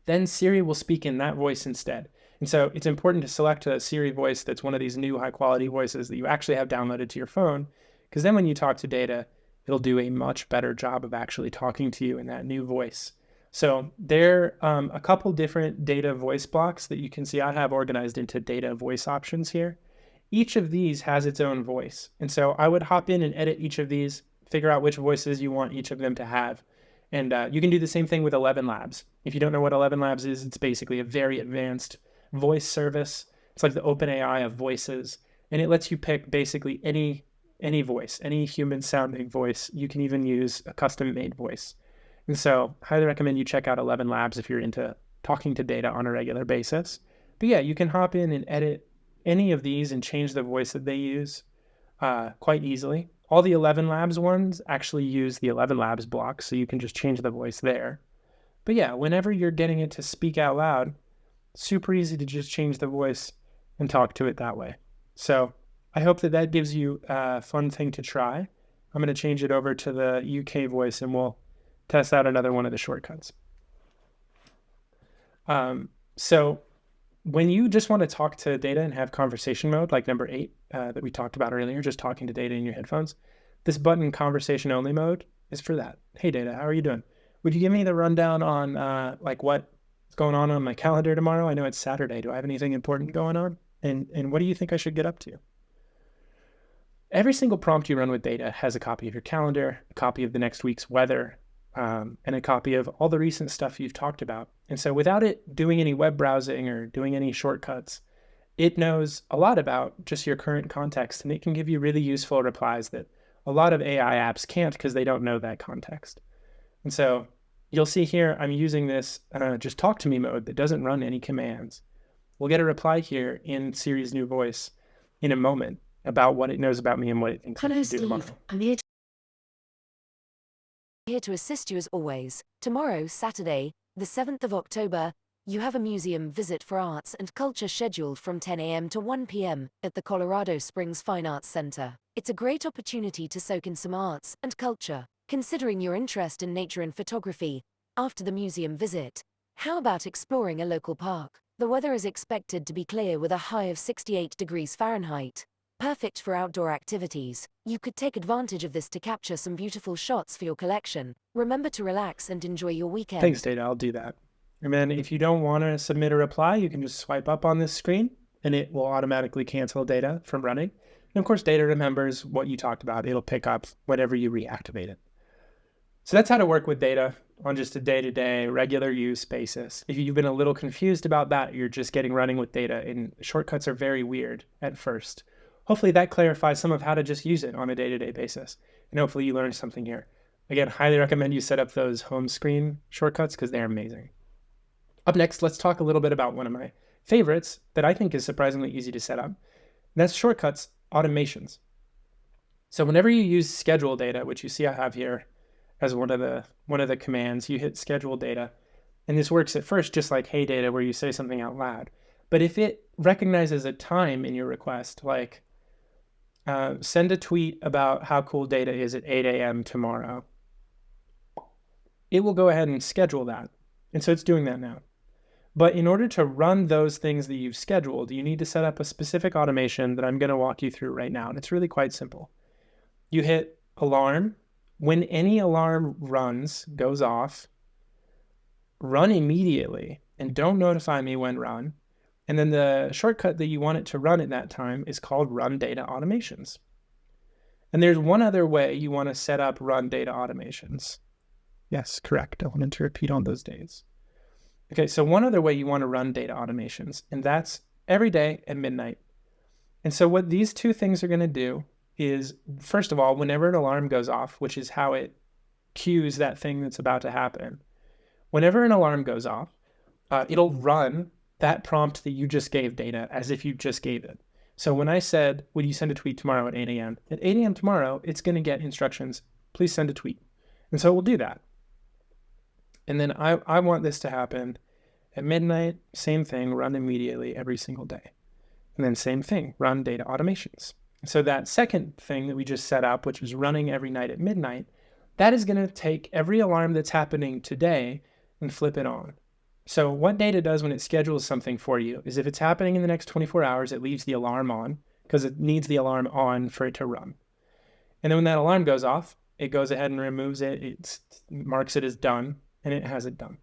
A: then Siri will speak in that voice instead. And so it's important to select a Siri voice that's one of these new high quality voices that you actually have downloaded to your phone, because then when you talk to Data, it'll do a much better job of actually talking to you in that new voice. So there are a couple different data voice blocks that you can see I have organized into data voice options here. Each of these has its own voice. And so I would hop in and edit each of these, figure out which voices you want each of them to have. And you can do the same thing with 11 Labs. If you don't know what 11 Labs is, it's basically a very advanced voice service. It's like the OpenAI of voices. And it lets you pick basically any voice, any human sounding voice. You can even use a custom made voice. And so highly recommend you check out 11 Labs if you're into talking to Data on a regular basis. But yeah, you can hop in and edit any of these and change the voice that they use quite easily. All the 11 Labs ones actually use the 11 Labs block, so you can just change the voice there. But yeah, whenever you're getting it to speak out loud, super easy to just change the voice and talk to it that way. So I hope that gives you a fun thing to try. I'm going to change it over to the UK voice and we'll test out another one of the shortcuts. So when you just want to talk to data and have conversation mode, like number 8 that we talked about earlier, just talking to data in your headphones, this button conversation only mode is for that. Hey data, how are you doing? Would you give me the rundown on like what's going on my calendar tomorrow? I know it's Saturday. Do I have anything important going on? And what do you think I should get up to? Every single prompt you run with data has a copy of your calendar, a copy of the next week's weather, and a copy of all the recent stuff you've talked about. And so without it doing any web browsing or doing any shortcuts, it knows a lot about just your current context, and it can give you really useful replies that a lot of AI apps can't because they don't know that context. And so you'll see here, I'm using this just talk to me mode that doesn't run any commands. We'll get a reply here in Siri's new voice in a moment about what it knows about me and what it thinks I
F: Hello,
A: should do tomorrow.
F: Steve. I'm here to assist you as always. Tomorrow, Saturday, the 7th of October, you have a museum visit for arts and culture scheduled from 10 a.m. to 1 p.m. at the Colorado Springs Fine Arts Center. It's a great opportunity to soak in some arts and culture, considering your interest in nature and photography. After the museum visit, how about exploring a local park? The weather is expected to be clear with a high of 68 degrees Fahrenheit. Perfect for outdoor activities. You could take advantage of this to capture some beautiful shots for your collection. Remember to relax and enjoy your weekend.
A: Thanks, Data. I'll do that. And then if you don't want to submit a reply, you can just swipe up on this screen and it will automatically cancel Data from running. And of course, Data remembers what you talked about. It'll pick up whenever you reactivate it. So that's how to work with Data on just a day-to-day regular use basis. If you've been a little confused about that, you're just getting running with Data, and shortcuts are very weird at first. Hopefully that clarifies some of how to just use it on a day-to-day basis. And hopefully you learned something here. Again, highly recommend you set up those home screen shortcuts because they're amazing. Up next, let's talk a little bit about one of my favorites that I think is surprisingly easy to set up. And that's shortcuts, automations. So whenever you use schedule data, which you see I have here as one of the commands, you hit schedule data. And this works at first just like hey data, where you say something out loud. But if it recognizes a time in your request, like send a tweet about how cool data is at 8 a.m. tomorrow, it will go ahead and schedule that. And so it's doing that now. But in order to run those things that you've scheduled, you need to set up a specific automation that I'm going to walk you through right now. And it's really quite simple. You hit alarm. When any alarm goes off, run immediately and don't notify me when run. And then the shortcut that you want it to run at that time is called Run Data Automations. And there's one other way you want to set up Run Data Automations. Yes, correct. I wanted to repeat on those days. Okay, so one other way you want to run data automations, and that's every day at midnight. And so what these two things are going to do is, first of all, whenever an alarm goes off, which is how it cues that thing that's about to happen, whenever an alarm goes off, it'll run that prompt that you just gave data as if you just gave it. So when I said, would you send a tweet tomorrow at 8 a.m.? At 8 a.m. tomorrow, it's going to get instructions, please send a tweet. And so we'll do that. And then I want this to happen at midnight, same thing, run immediately every single day. And then same thing, run data automations. So that second thing that we just set up, which is running every night at midnight, that is going to take every alarm that's happening today and flip it on. So what data does when it schedules something for you is if it's happening in the next 24 hours, it leaves the alarm on because it needs the alarm on for it to run. And then when that alarm goes off, it goes ahead and removes it, it marks it as done, and it has it done.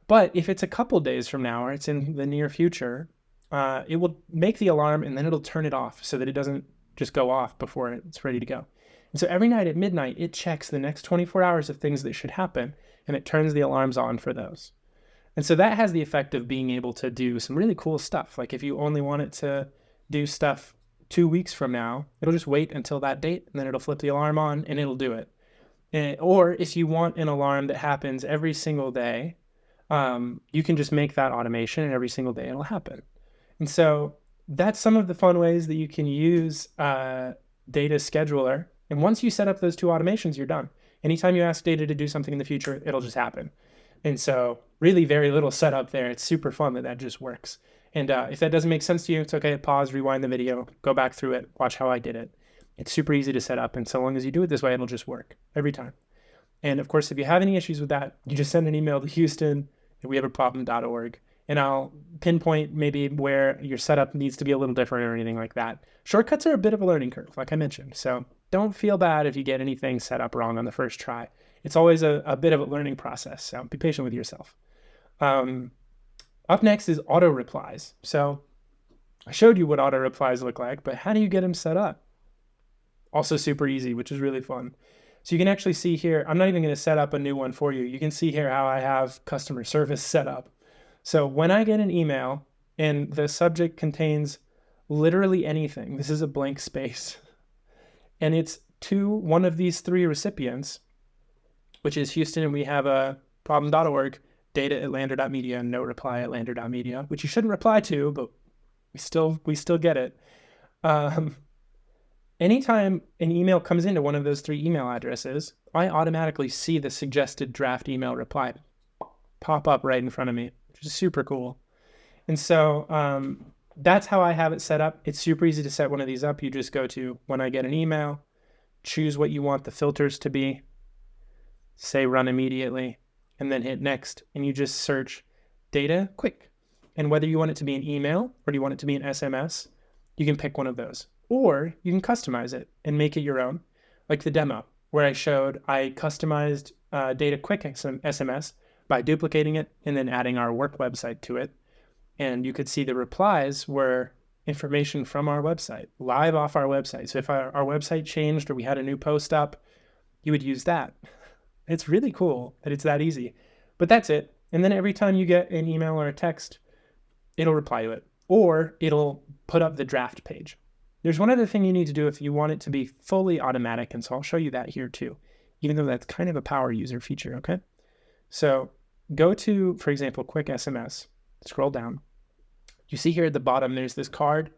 A: But if it's a couple days from now or it's in the near future, it will make the alarm and then it'll turn it off so that it doesn't just go off before it's ready to go. And so every night at midnight, it checks the next 24 hours of things that should happen, and it turns the alarms on for those. And so that has the effect of being able to do some really cool stuff. Like if you only want it to do stuff 2 weeks from now, it'll just wait until that date, and then it'll flip the alarm on and it'll do it. Or if you want an alarm that happens every single day, you can just make that automation and every single day it'll happen. And so that's some of the fun ways that you can use Data Scheduler. And once you set up those two automations, you're done. Anytime you ask Data to do something in the future, it'll just happen. And so really very little setup there. It's super fun that just works. And if that doesn't make sense to you, it's okay. Pause, rewind the video, go back through it, watch how I did it. It's super easy to set up. And so long as you do it this way, it'll just work every time. And of course, if you have any issues with that, you just send an email to Houston@wehaveaproblem.org and I'll pinpoint maybe where your setup needs to be a little different or anything like that. Shortcuts are a bit of a learning curve, like I mentioned. So don't feel bad if you get anything set up wrong on the first try. It's always a bit of a learning process. So be patient with yourself. Up next is auto replies. So I showed you what auto replies look like, but how do you get them set up? Also super easy, which is really fun. So you can actually see here, I'm not even going to set up a new one for you. You can see here how I have customer service set up. So when I get an email and the subject contains literally anything, this is a blank space, and it's to one of these three recipients, which is Houston, and we have a problem.org, data at lander.media, and no reply at lander.media, which you shouldn't reply to, but we still get it. Anytime an email comes into one of those three email addresses, I automatically see the suggested draft email reply pop up right in front of me, which is super cool. And so that's how I have it set up. It's super easy to set one of these up. You just go to when I get an email, choose what you want the filters to be, say run immediately, and then hit next. And you just search data quick. And whether you want it to be an email or you want it to be an SMS, you can pick one of those. Or you can customize it and make it your own, like the demo where I showed I customized data quick SMS by duplicating it and then adding our work website to it. And you could see the replies were information from our website, live off our website. So if our website changed or we had a new post up, you would use that. It's really cool that it's that easy. But that's it. And then every time you get an email or a text, it'll reply to it, or it'll put up the draft page. There's one other thing you need to do if you want it to be fully automatic, and so I'll show you that here too, even though that's kind of a power user feature, okay? So go to, for example, quick SMS, scroll down. You see here at the bottom, there's this card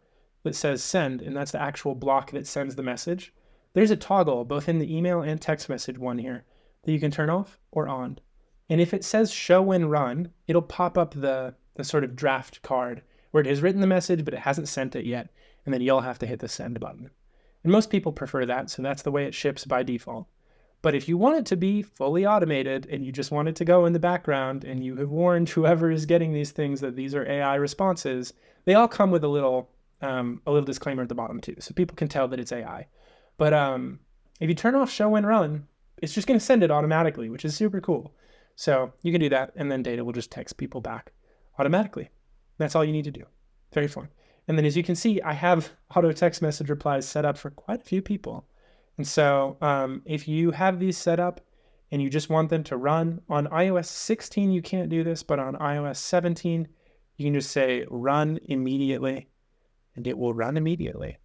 A: that says send, and that's the actual block that sends the message. There's a toggle both in the email and text message one here that you can turn off or on. And if it says show when run, it'll pop up the sort of draft card where it has written the message, but it hasn't sent it yet. And then you'll have to hit the send button. And most people prefer that, so that's the way it ships by default. But if you want it to be fully automated and you just want it to go in the background and you have warned whoever is getting these things that these are AI responses, they all come with a little disclaimer at the bottom too, so people can tell that it's AI. But if you turn off show when run, it's just going to send it automatically, which is super cool. So you can do that, and then data will just text people back automatically. That's all you need to do. Very fun. And then as you can see, I have auto text message replies set up for quite a few people. And so if you have these set up and you just want them to run, on iOS 16, you can't do this, but on iOS 17, you can just say run immediately, and it will run immediately.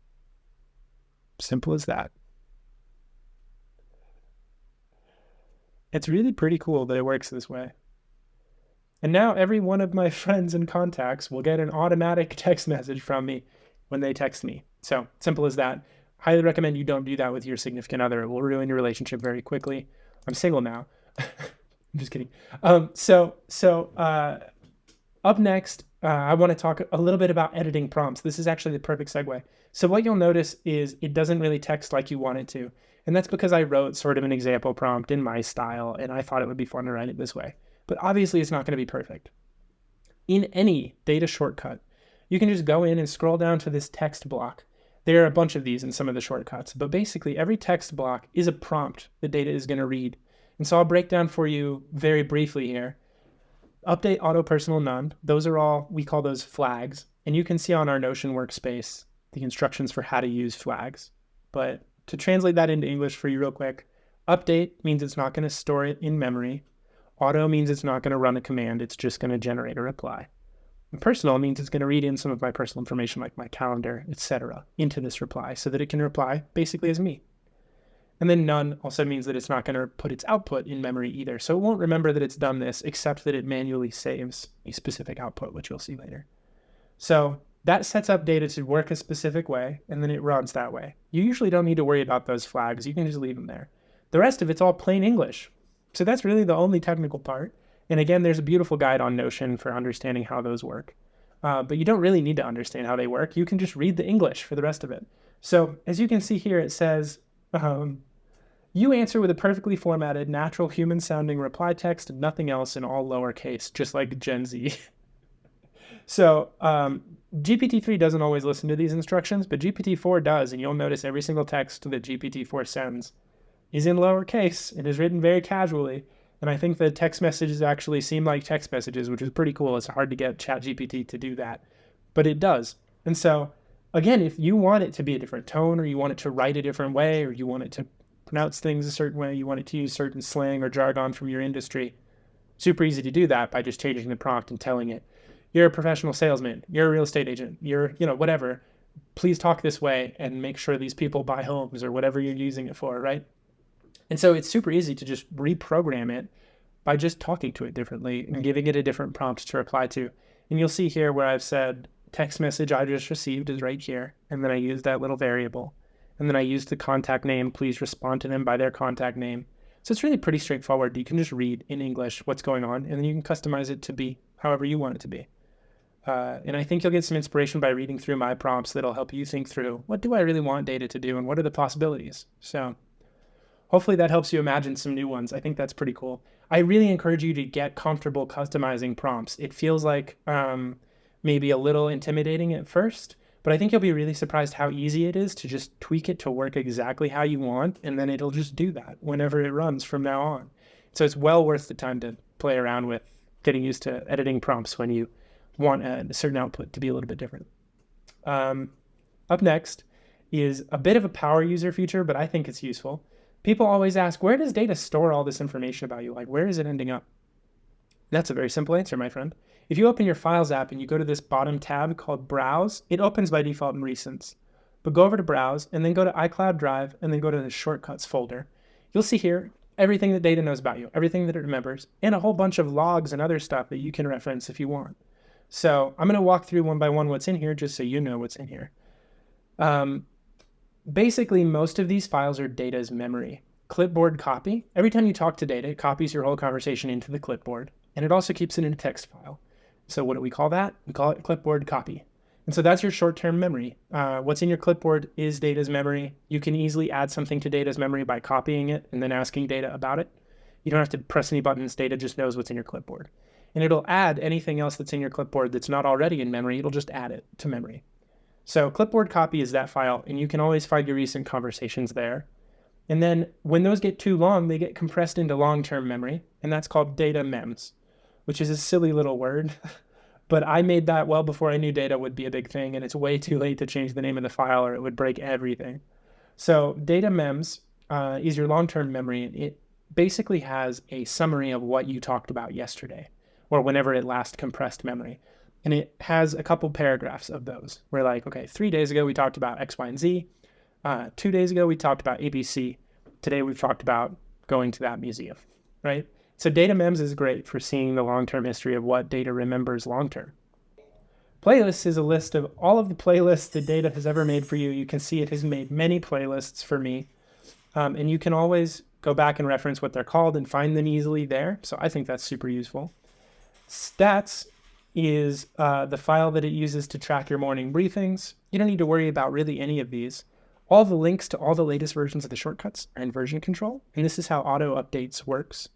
A: Simple as that. It's really pretty cool that it works this way. And now every one of my friends and contacts will get an automatic text message from me when they text me. So simple as that. Highly recommend you don't do that with your significant other. It will ruin your relationship very quickly. I'm single now. I'm just kidding. Up next, I want to talk a little bit about editing prompts. This is actually the perfect segue. So what you'll notice is it doesn't really text like you want it to. And that's because I wrote sort of an example prompt in my style, and I thought it would be fun to write it this way. But obviously it's not going to be perfect. In any data shortcut, you can just go in and scroll down to this text block. There are a bunch of these in some of the shortcuts, but basically every text block is a prompt the data is going to read. And so I'll break down for you very briefly here. Update auto personal none. Those are all, we call those flags. And you can see on our Notion workspace the instructions for how to use flags. But to translate that into English for you real quick, update means it's not going to store it in memory. Auto means it's not going to run a command, it's just going to generate a reply. And personal means it's going to read in some of my personal information like my calendar, etc., into this reply so that it can reply basically as me. And then none also means that it's not going to put its output in memory either. So it won't remember that it's done this except that it manually saves a specific output, which you'll see later. So that sets up data to work a specific way, and then it runs that way. You usually don't need to worry about those flags. You can just leave them there. The rest of it's all plain English. So that's really the only technical part. And again, there's a beautiful guide on Notion for understanding how those work. But you don't really need to understand how they work. You can just read the English for the rest of it. So as you can see here, it says, you answer with a perfectly formatted, natural human-sounding reply text and nothing else in all lowercase, just like Gen Z. So GPT-3 doesn't always listen to these instructions, but GPT-4 does, and you'll notice every single text that GPT-4 sends is in lowercase and is written very casually. And I think the text messages actually seem like text messages, which is pretty cool. It's hard to get ChatGPT to do that, but it does. And so, again, if you want it to be a different tone, or you want it to write a different way, or you want it to pronounce things a certain way, you want it to use certain slang or jargon from your industry, super easy to do that by just changing the prompt and telling it, you're a professional salesman, you're a real estate agent, you're, whatever. Please talk this way and make sure these people buy homes, or whatever you're using it for, right? And so it's super easy to just reprogram it by just talking to it differently and giving it a different prompt to reply to. And you'll see here where I've said text message I just received is right here. And then I use that little variable. And then I use the contact name. Please respond to them by their contact name. So it's really pretty straightforward. You can just read in English what's going on, and then you can customize it to be however you want it to be. And I think you'll get some inspiration by reading through my prompts that'll help you think through, what do I really want data to do, and what are the possibilities? So hopefully that helps you imagine some new ones. I think that's pretty cool. I really encourage you to get comfortable customizing prompts. It feels like maybe a little intimidating at first, but I think you'll be really surprised how easy it is to just tweak it to work exactly how you want, and then it'll just do that whenever it runs from now on. So it's well worth the time to play around with getting used to editing prompts when you want a certain output to be a little bit different. Up next is a bit of a power user feature, but I think it's useful. People always ask, where does data store all this information about you? Like, where is it ending up? That's a very simple answer, my friend. If you open your Files app and you go to this bottom tab called Browse, it opens by default in Recents. But go over to Browse and then go to iCloud Drive and then go to the Shortcuts folder. You'll see here everything that data knows about you, everything that it remembers, and a whole bunch of logs and other stuff that you can reference if you want. So I'm going to walk through one by one what's in here just so you know what's in here. Basically, most of these files are data's memory. Clipboard copy. Every time you talk to data, it copies your whole conversation into the clipboard, and it also keeps it in a text file. So what do we call that? We call it clipboard copy. And so that's your short-term memory. What's in your clipboard is data's memory. You can easily add something to data's memory by copying it and then asking data about it. You don't have to press any buttons. Data just knows what's in your clipboard. And it'll add anything else that's in your clipboard that's not already in memory. It'll just add it to memory. So clipboard copy is that file, and you can always find your recent conversations there. And then when those get too long, they get compressed into long-term memory, and that's called data mems, which is a silly little word. But I made that well before I knew data would be a big thing, and it's way too late to change the name of the file or it would break everything. So data mems is your long-term memory. It basically has a summary of what you talked about yesterday or whenever it last compressed memory. And it has a couple paragraphs of those. We're like, okay, 3 days ago we talked about X, Y, and Z. 2 days ago we talked about ABC. Today we've talked about going to that museum, right? So data mems is great for seeing the long-term history of what data remembers long-term. Playlists is a list of all of the playlists that data has ever made for you. You can see it has made many playlists for me. And you can always go back and reference what they're called and find them easily there. So I think that's super useful. Stats is the file that it uses to track your morning briefings. You don't need to worry about really any of these. All the links to all the latest versions of the shortcuts are in version control, and this is how auto updates works.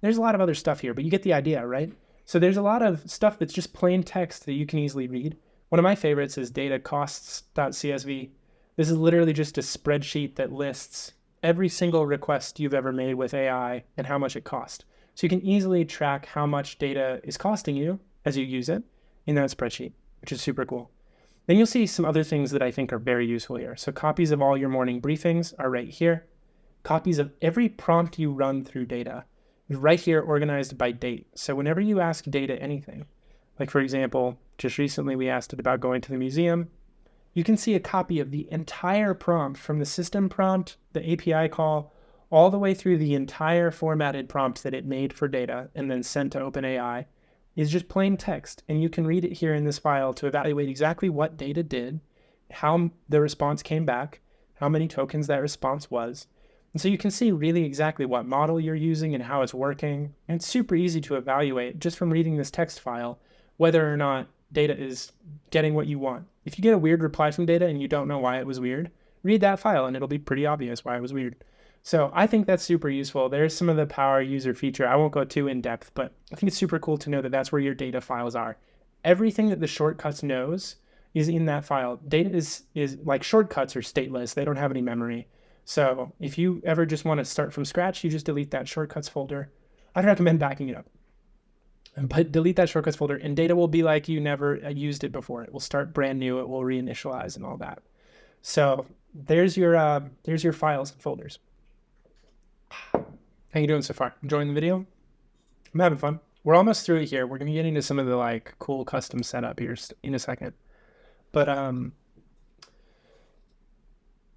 A: There's a lot of other stuff here, but you get the idea, right? So there's a lot of stuff that's just plain text that you can easily read. One of my favorites is datacosts.csv. This is literally just a spreadsheet that lists every single request you've ever made with AI and how much it cost. So you can easily track how much data is costing you as you use it in that spreadsheet, which is super cool. Then you'll see some other things that I think are very useful here. So copies of all your morning briefings are right here. Copies of every prompt you run through data is right here organized by date. So whenever you ask data anything, like for example, just recently we asked it about going to the museum, you can see a copy of the entire prompt from the system prompt, the API call, all the way through the entire formatted prompt that it made for data and then sent to OpenAI is just plain text. And you can read it here in this file to evaluate exactly what data did, how the response came back, how many tokens that response was. And so you can see really exactly what model you're using and how it's working. And it's super easy to evaluate just from reading this text file, whether or not data is getting what you want. If you get a weird reply from data and you don't know why it was weird, read that file and it'll be pretty obvious why it was weird. So I think that's super useful. There's some of the power user feature. I won't go too in depth, but I think it's super cool to know that that's where your data files are. everything that the shortcuts knows is in that file. Data is like shortcuts are stateless. They don't have any memory. So if you ever just want to start from scratch, you just delete that shortcuts folder. I'd recommend backing it up. But delete that shortcuts folder, and data will be like you never used it before. It will start brand new. It will reinitialize and all that. So there's your files and folders. How you doing so far? Enjoying the video? I'm having fun. We're almost through it here. We're gonna get into some of the like cool custom setup here in a second. But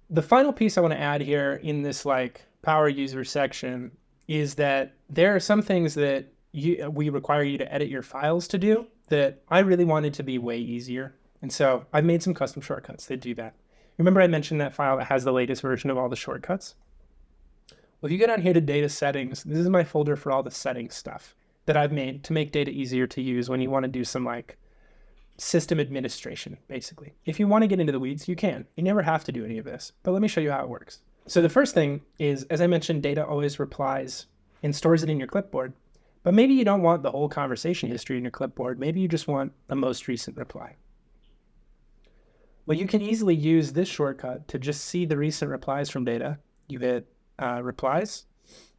A: the final piece I want to add here in this like power user section is that there are some things that we require you to edit your files to do that I really wanted to be way easier. And so I've made some custom shortcuts that do that. Remember I mentioned that file that has the latest version of all the shortcuts? Well, if you go down here to data settings, this is my folder for all the settings stuff that I've made to make data easier to use when you want to do some like system administration, basically. If you want to get into the weeds, you can. You never have to do any of this, but let me show you how it works. So the first thing is, as I mentioned, data always replies and stores it in your clipboard. But maybe you don't want the whole conversation history in your clipboard. Maybe you just want the most recent reply. Well, you can easily use this shortcut to just see the recent replies from data. You hit replies.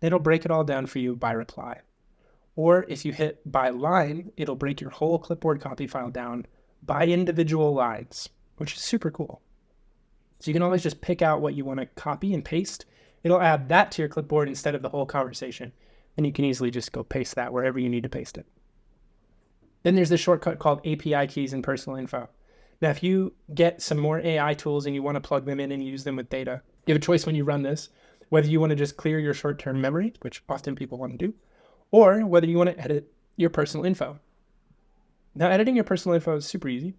A: It'll break it all down for you by reply. Or if you hit by line, it'll break your whole clipboard copy file down by individual lines, which is super cool. So you can always just pick out what you want to copy and paste. It'll add that to your clipboard instead of the whole conversation. And you can easily just go paste that wherever you need to paste it. Then there's this shortcut called API keys and personal info. Now, if you get some more AI tools and you want to plug them in and use them with data, you have a choice when you run this, whether you want to just clear your short-term memory, which often people want to do, or whether you want to edit your personal info. Now, editing your personal info is super easy.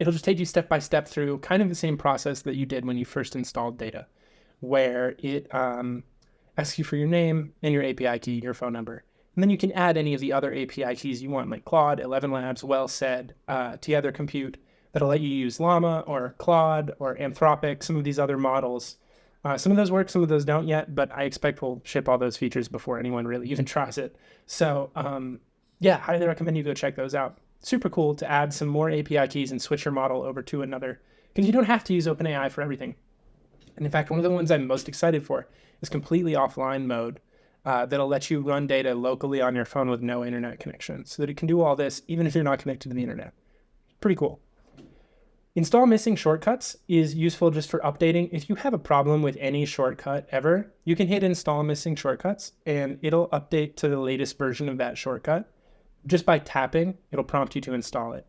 A: It'll just take you step by step through kind of the same process that you did when you first installed data, where it asks you for your name and your API key, your phone number. And then you can add any of the other API keys you want, like Claude, 11 Labs, Well Said, Together Compute, that'll let you use Llama or Claude or Anthropic, some of these other models. Some of those work, some of those don't yet, but I expect we'll ship all those features before anyone really even tries it. So yeah, highly recommend you go check those out. Super cool to add some more API keys and switch your model over to another, because you don't have to use OpenAI for everything. And in fact, one of the ones I'm most excited for is completely offline mode that'll let you run data locally on your phone with no internet connection, so that it can do all this even if you're not connected to the internet. Pretty cool. Install missing shortcuts is useful just for updating. If you have a problem with any shortcut ever, you can hit install missing shortcuts and it'll update to the latest version of that shortcut. Just by tapping, it'll prompt you to install it.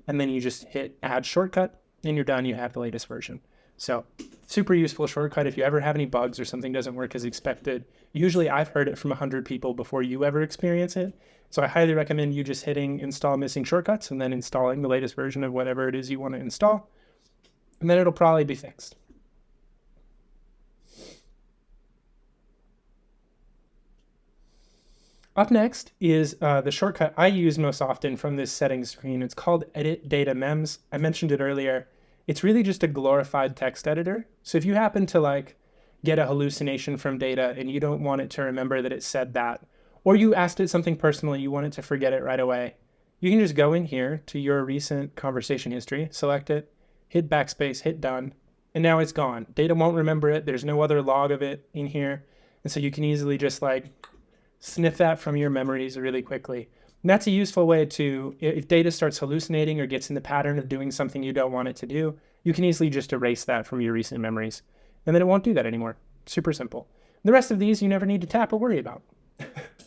A: And then you just hit add shortcut and you're done. You have the latest version. So super useful shortcut if you ever have any bugs or something doesn't work as expected. Usually I've heard it from 100 people before you ever experience it. So I highly recommend you just hitting install missing shortcuts and then installing the latest version of whatever it is you want to install. And then it'll probably be fixed. Up next is the shortcut I use most often from this settings screen. It's called Edit Data Mems. I mentioned it earlier. It's really just a glorified text editor. So if you happen to like get a hallucination from data and you don't want it to remember that it said that, or you asked it something personal, you want it to forget it right away, you can just go in here to your recent conversation history, select it, hit backspace, hit done, and now it's gone. Data won't remember it. There's no other log of it in here. And so you can easily just like sniff that from your memories really quickly. And that's a useful way to, if data starts hallucinating or gets in the pattern of doing something you don't want it to do, you can easily just erase that from your recent memories. And then it won't do that anymore. Super simple. The rest of these you never need to tap or worry about.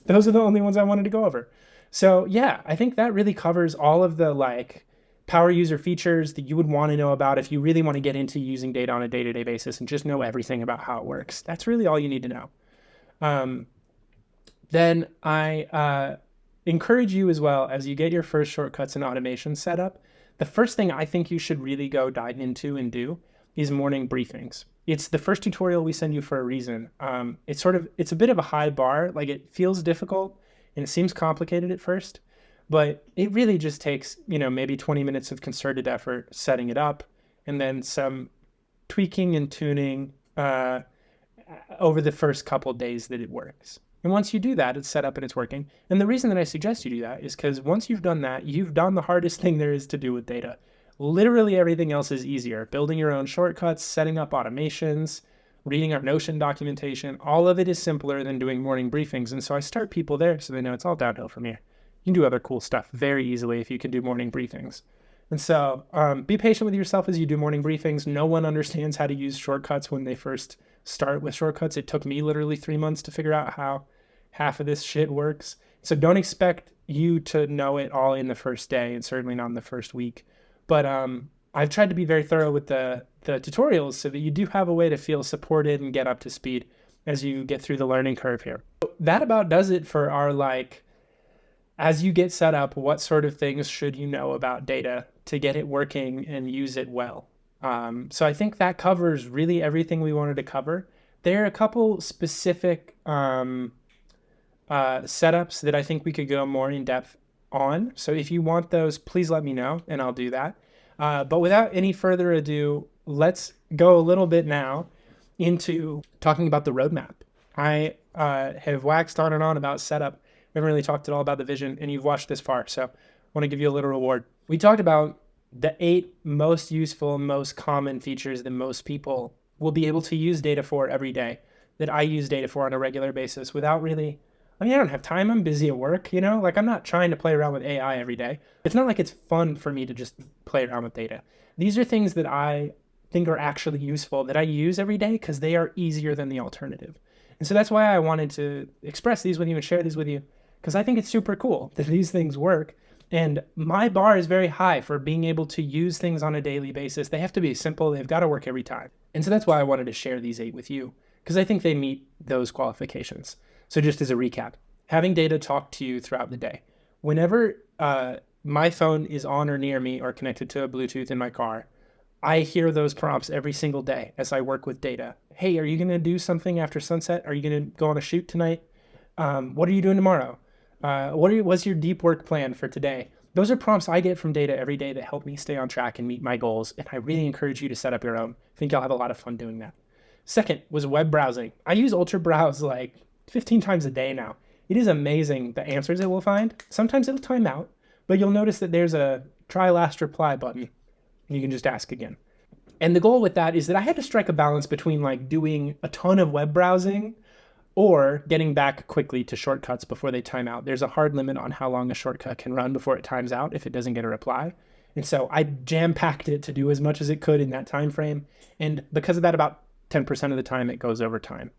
A: Those are the only ones I wanted to go over. So yeah, I think that really covers all of the like power user features that you would want to know about if you really want to get into using data on a day-to-day basis and just know everything about how it works. That's really all you need to know. Then I encourage you as well, as you get your first shortcuts and automation set up, the first thing I think you should really go dive into and do is morning briefings. It's the first tutorial we send you for a reason. It's a bit of a high bar, like it feels difficult and it seems complicated at first, but it really just takes, maybe 20 minutes of concerted effort setting it up and then some tweaking and tuning over the first couple days that it works. And once you do that, it's set up and it's working. And the reason that I suggest you do that is because once you've done that, you've done the hardest thing there is to do with data. Literally everything else is easier. Building your own shortcuts, setting up automations, reading our Notion documentation, all of it is simpler than doing morning briefings. And so I start people there so they know it's all downhill from here. You can do other cool stuff very easily if you can do morning briefings. And so be patient with yourself as you do morning briefings. No one understands how to use shortcuts when they first start with shortcuts. It took me literally 3 months to figure out how half of this shit works. So don't expect you to know it all in the first day, and certainly not in the first week. But I've tried to be very thorough with the tutorials so that you do have a way to feel supported and get up to speed as you get through the learning curve here. That about does it for our as you get set up, what sort of things should you know about data to get it working and use it well? So I think that covers really everything we wanted to cover. There are a couple specific setups that I think we could go more in depth on. So if you want those, please let me know and I'll do that. But without any further ado, let's go a little bit now into talking about the roadmap. I have waxed on and on about setup. We haven't really talked at all about the vision, and you've watched this far, so I want to give you a little reward. We talked about the 8 most useful, most common features that most people will be able to use data for every day, that I use data for on a regular basis without really, I don't have time. I'm busy at work, I'm not trying to play around with AI every day. It's not like it's fun for me to just play around with data. These are things that I think are actually useful, that I use every day because they are easier than the alternative. And so that's why I wanted to express these with you and share these with you, because I think it's super cool that these things work. And my bar is very high for being able to use things on a daily basis. They have to be simple. They've got to work every time. And so that's why I wanted to share these 8 with you, because I think they meet those qualifications. So just as a recap, having data talk to you throughout the day. Whenever my phone is on or near me or connected to a Bluetooth in my car, I hear those prompts every single day as I work with data. Hey, are you going to do something after sunset? Are you going to go on a shoot tonight? What are you doing tomorrow? What's your deep work plan for today? Those are prompts I get from data every day that help me stay on track and meet my goals. And I really encourage you to set up your own. I think you'll have a lot of fun doing that. Second was web browsing. I use Ultra Browse 15 times a day now. It is amazing the answers it will find. Sometimes it'll time out, but you'll notice that there's a try last reply button. You can just ask again. And the goal with that is that I had to strike a balance between doing a ton of web browsing or getting back quickly to shortcuts before they time out. There's a hard limit on how long a shortcut can run before it times out if it doesn't get a reply. And so I jam-packed it to do as much as it could in that time frame. And because of that, about 10% of the time it goes over time.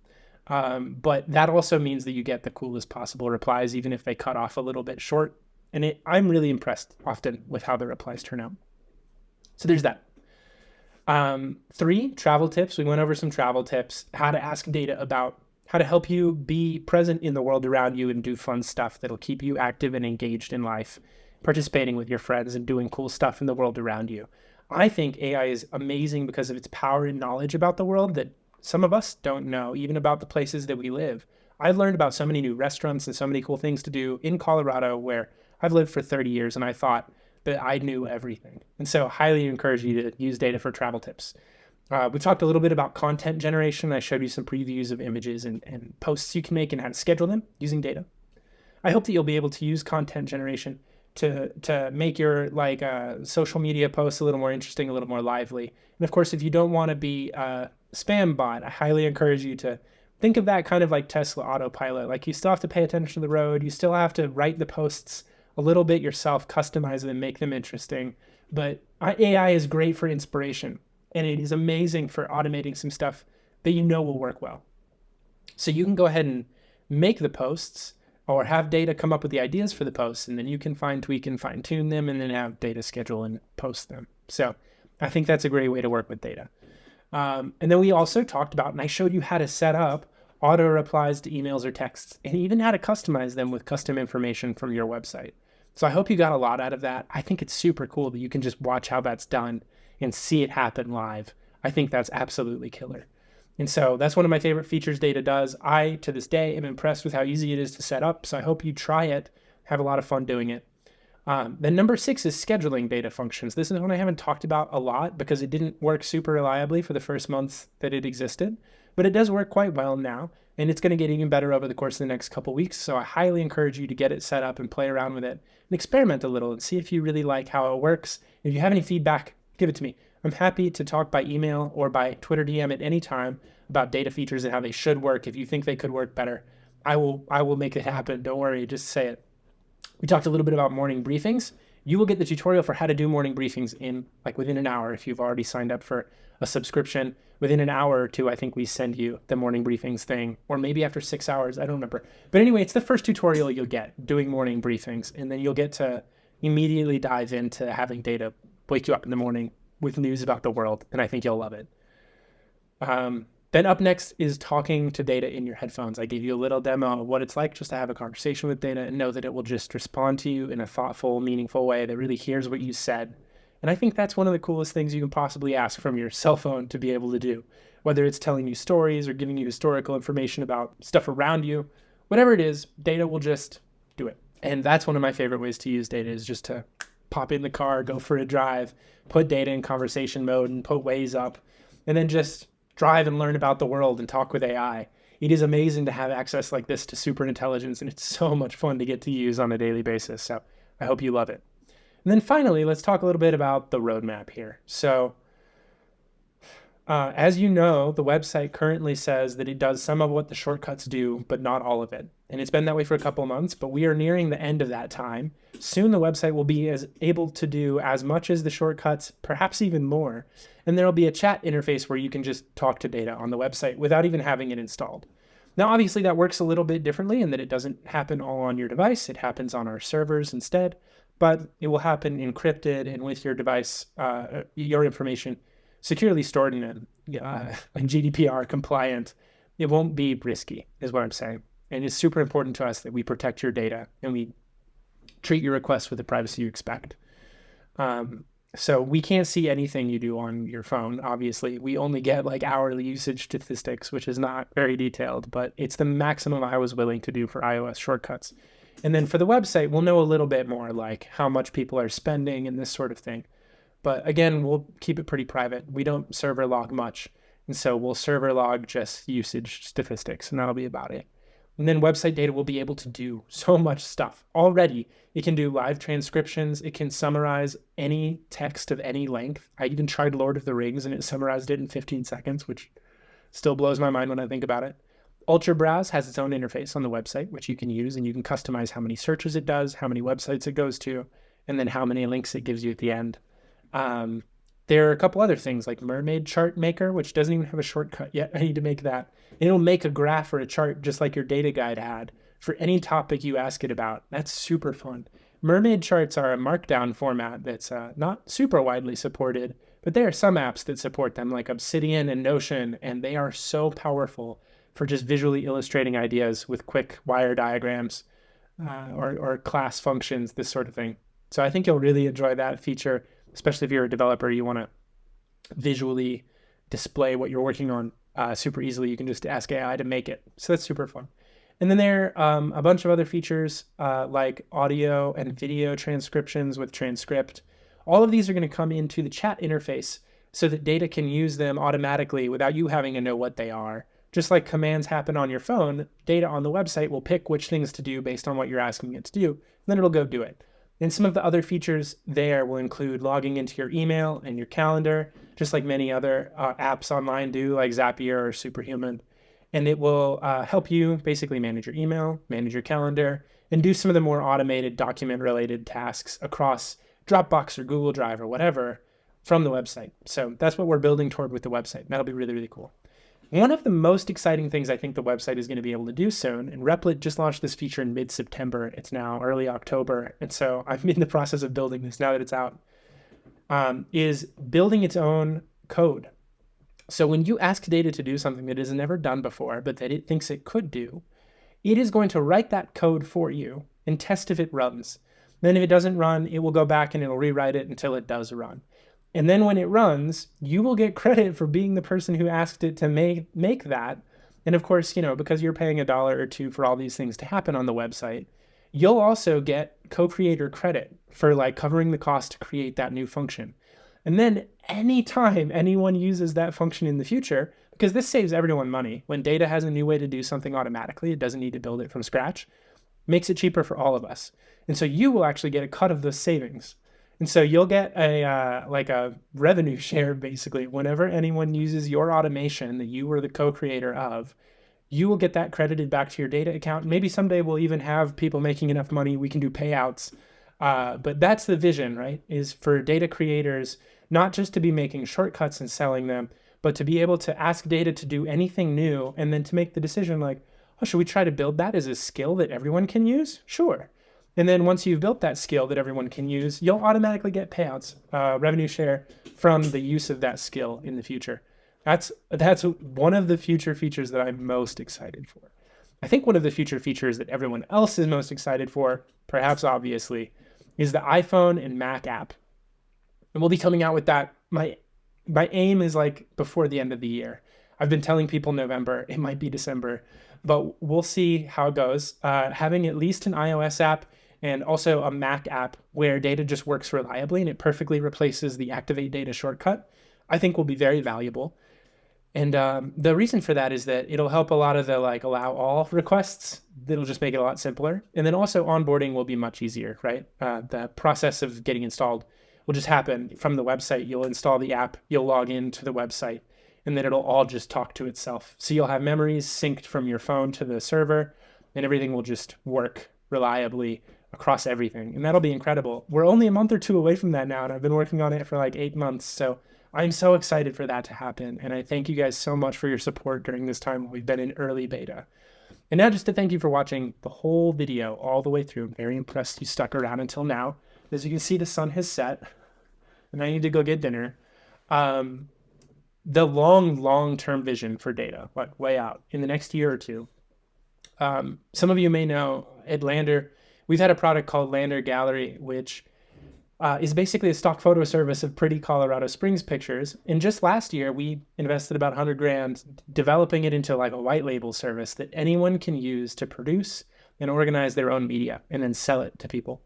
A: But that also means that you get the coolest possible replies, even if they cut off a little bit short. And I'm really impressed often with how the replies turn out. So there's that. 3, travel tips. We went over some travel tips, how to ask data about how to help you be present in the world around you and do fun stuff that'll keep you active and engaged in life, participating with your friends and doing cool stuff in the world around you. I think AI is amazing because of its power and knowledge about the world that some of us don't know, even about the places that we live. I've learned about so many new restaurants and so many cool things to do in Colorado, where I've lived for 30 years and I thought that I knew everything. And so highly encourage you to use data for travel tips. We talked a little bit about content generation. I showed you some previews of images and posts you can make and how to schedule them using data. I hope that you'll be able to use content generation to make your social media posts a little more interesting, a little more lively. And of course, if you don't want to be a spam bot, I highly encourage you to think of that kind of like Tesla autopilot. You still have to pay attention to the road. You still have to write the posts a little bit yourself, customize them, make them interesting. But AI is great for inspiration. And it is amazing for automating some stuff that will work well. So you can go ahead and make the posts or have data come up with the ideas for the posts, and then you can tweak and fine tune them and then have data schedule and post them. So I think that's a great way to work with data. And then we also talked about, and I showed you how to set up auto replies to emails or texts, and even how to customize them with custom information from your website. So I hope you got a lot out of that. I think it's super cool that you can just watch how that's done and see it happen live. I think that's absolutely killer. And so that's one of my favorite features data does. I, to this day, am impressed with how easy it is to set up. So I hope you try it, have a lot of fun doing it. Then number 6 is scheduling data functions. This is one I haven't talked about a lot because it didn't work super reliably for the first months that it existed, but it does work quite well now. And it's going to get even better over the course of the next couple weeks. So I highly encourage you to get it set up and play around with it and experiment a little and see if you really like how it works. If you have any feedback, give it to me. I'm happy to talk by email or by Twitter DM at any time about data features and how they should work. If you think they could work better, I will make it happen. Don't worry, just say it. We talked a little bit about morning briefings. You will get the tutorial for how to do morning briefings in within an hour if you've already signed up for a subscription. Within an hour or two, I think we send you the morning briefings thing, or maybe after 6 hours, I don't remember. But anyway, it's the first tutorial you'll get doing morning briefings, and then you'll get to immediately dive into having data wake you up in the morning with news about the world, and I think you'll love it. Then up next is talking to data in your headphones. I gave you a little demo of what it's like just to have a conversation with data and know that it will just respond to you in a thoughtful, meaningful way that really hears what you said. And I think that's one of the coolest things you can possibly ask from your cell phone to be able to do, whether it's telling you stories or giving you historical information about stuff around you. Whatever it is, data will just do it. And that's one of my favorite ways to use data, is just to pop in the car, go for a drive, put data in conversation mode and put Waze up, and then just drive and learn about the world and talk with AI. It is amazing to have access like this to super intelligence, and it's so much fun to get to use on a daily basis. So I hope you love it. And then finally, let's talk a little bit about the roadmap here. So as you know, the website currently says that it does some of what the shortcuts do, but not all of it. And it's been that way for a couple of months, but we are nearing the end of that time. Soon the website will be able to do as much as the shortcuts, perhaps even more. And there'll be a chat interface where you can just talk to data on the website without even having it installed. Now, obviously that works a little bit differently in that it doesn't happen all on your device. It happens on our servers instead, but it will happen encrypted and with your device, your information securely stored in a GDPR compliant. It won't be risky, is what I'm saying. And it's super important to us that we protect your data and we treat your requests with the privacy you expect. So we can't see anything you do on your phone, obviously. We only get hourly usage statistics, which is not very detailed, but it's the maximum I was willing to do for iOS shortcuts. And then for the website, we'll know a little bit more, like how much people are spending and this sort of thing. But again, we'll keep it pretty private. We don't server log much. And so we'll server log just usage statistics, and that'll be about it. And then website data will be able to do so much stuff. Already, it can do live transcriptions. It can summarize any text of any length. I even tried Lord of the Rings, and it summarized it in 15 seconds, which still blows my mind when I think about it. Ultra Browse has its own interface on the website, which you can use, and you can customize how many searches it does, how many websites it goes to, and then how many links it gives you at the end. There are a couple other things like Mermaid Chart Maker, which doesn't even have a shortcut yet. I need to make that. And it'll make a graph or a chart just like your data guide had for any topic you ask it about. That's super fun. Mermaid charts are a markdown format that's not super widely supported, but there are some apps that support them like Obsidian and Notion, and they are so powerful for just visually illustrating ideas with quick wire diagrams or class functions, this sort of thing. So I think you'll really enjoy that feature, especially if you're a developer, you want to visually display what you're working on super easily. You can just ask AI to make it. So that's super fun. And then there are a bunch of other features like audio and video transcriptions with Transcript. All of these are going to come into the chat interface so that data can use them automatically without you having to know what they are. Just like commands happen on your phone, data on the website will pick which things to do based on what you're asking it to do, and then it'll go do it. And some of the other features there will include logging into your email and your calendar, just like many other apps online do, like Zapier or Superhuman. And it will help you basically manage your email, manage your calendar, and do some of the more automated document-related tasks across Dropbox or Google Drive or whatever from the website. So that's what we're building toward with the website. That'll be really, really cool. One of the most exciting things I think the website is going to be able to do soon, and Replit just launched this feature in mid-September. It's now early October, and so I'm in the process of building this now that it's out, is building its own code. So when you ask data to do something that it has never done before, but that it thinks it could do, it is going to write that code for you and test if it runs. Then if it doesn't run, it will go back and it'll rewrite it until it does run. And then when it runs, you will get credit for being the person who asked it to make that. And of course, because you're paying $1 or $2 for all these things to happen on the website, you'll also get co-creator credit for covering the cost to create that new function. And then anytime anyone uses that function in the future, because this saves everyone money. When data has a new way to do something automatically, it doesn't need to build it from scratch, makes it cheaper for all of us. And so you will actually get a cut of those savings. And so you'll get like a revenue share, basically. Whenever anyone uses your automation that you were the co-creator of, you will get that credited back to your data account. Maybe someday we'll even have people making enough money we can do payouts. But that's the vision, right? Is for data creators not just to be making shortcuts and selling them, but to be able to ask data to do anything new and then to make the decision like, oh, should we try to build that as a skill that everyone can use? Sure. And then once you've built that skill that everyone can use, you'll automatically get payouts, revenue share from the use of that skill in the future. That's one of the future features that I'm most excited for. I think one of the future features that everyone else is most excited for, perhaps obviously, is the iPhone and Mac app. And we'll be coming out with that. My aim is like before the end of the year. I've been telling people November, it might be December, but we'll see how it goes. Having at least an iOS app and also a Mac app where data just works reliably and it perfectly replaces the activate data shortcut, I think will be very valuable. And the reason for that is that it'll help a lot of the like allow all requests. It'll just make it a lot simpler. And then also onboarding will be much easier, right? The process of getting installed will just happen from the website. You'll install the app, you'll log into the website, and then it'll all just talk to itself. So you'll have memories synced from your phone to the server, and everything will just work reliably across everything. And that'll be incredible. We're only a month or two away from that now, and I've been working on it for like 8 months. So I'm so excited for that to happen. And I thank you guys so much for your support during this time we've been in early beta. And now just to thank you for watching the whole video all the way through. I'm very impressed you stuck around until now. As you can see, the sun has set and I need to go get dinner. The long-term vision for data, like way out in the next year or two. Some of you may know at Lander, we've had a product called Lander Gallery, which is basically a stock photo service of pretty Colorado Springs pictures. And just last year, we invested about 100 grand developing it into like a white label service that anyone can use to produce and organize their own media and then sell it to people.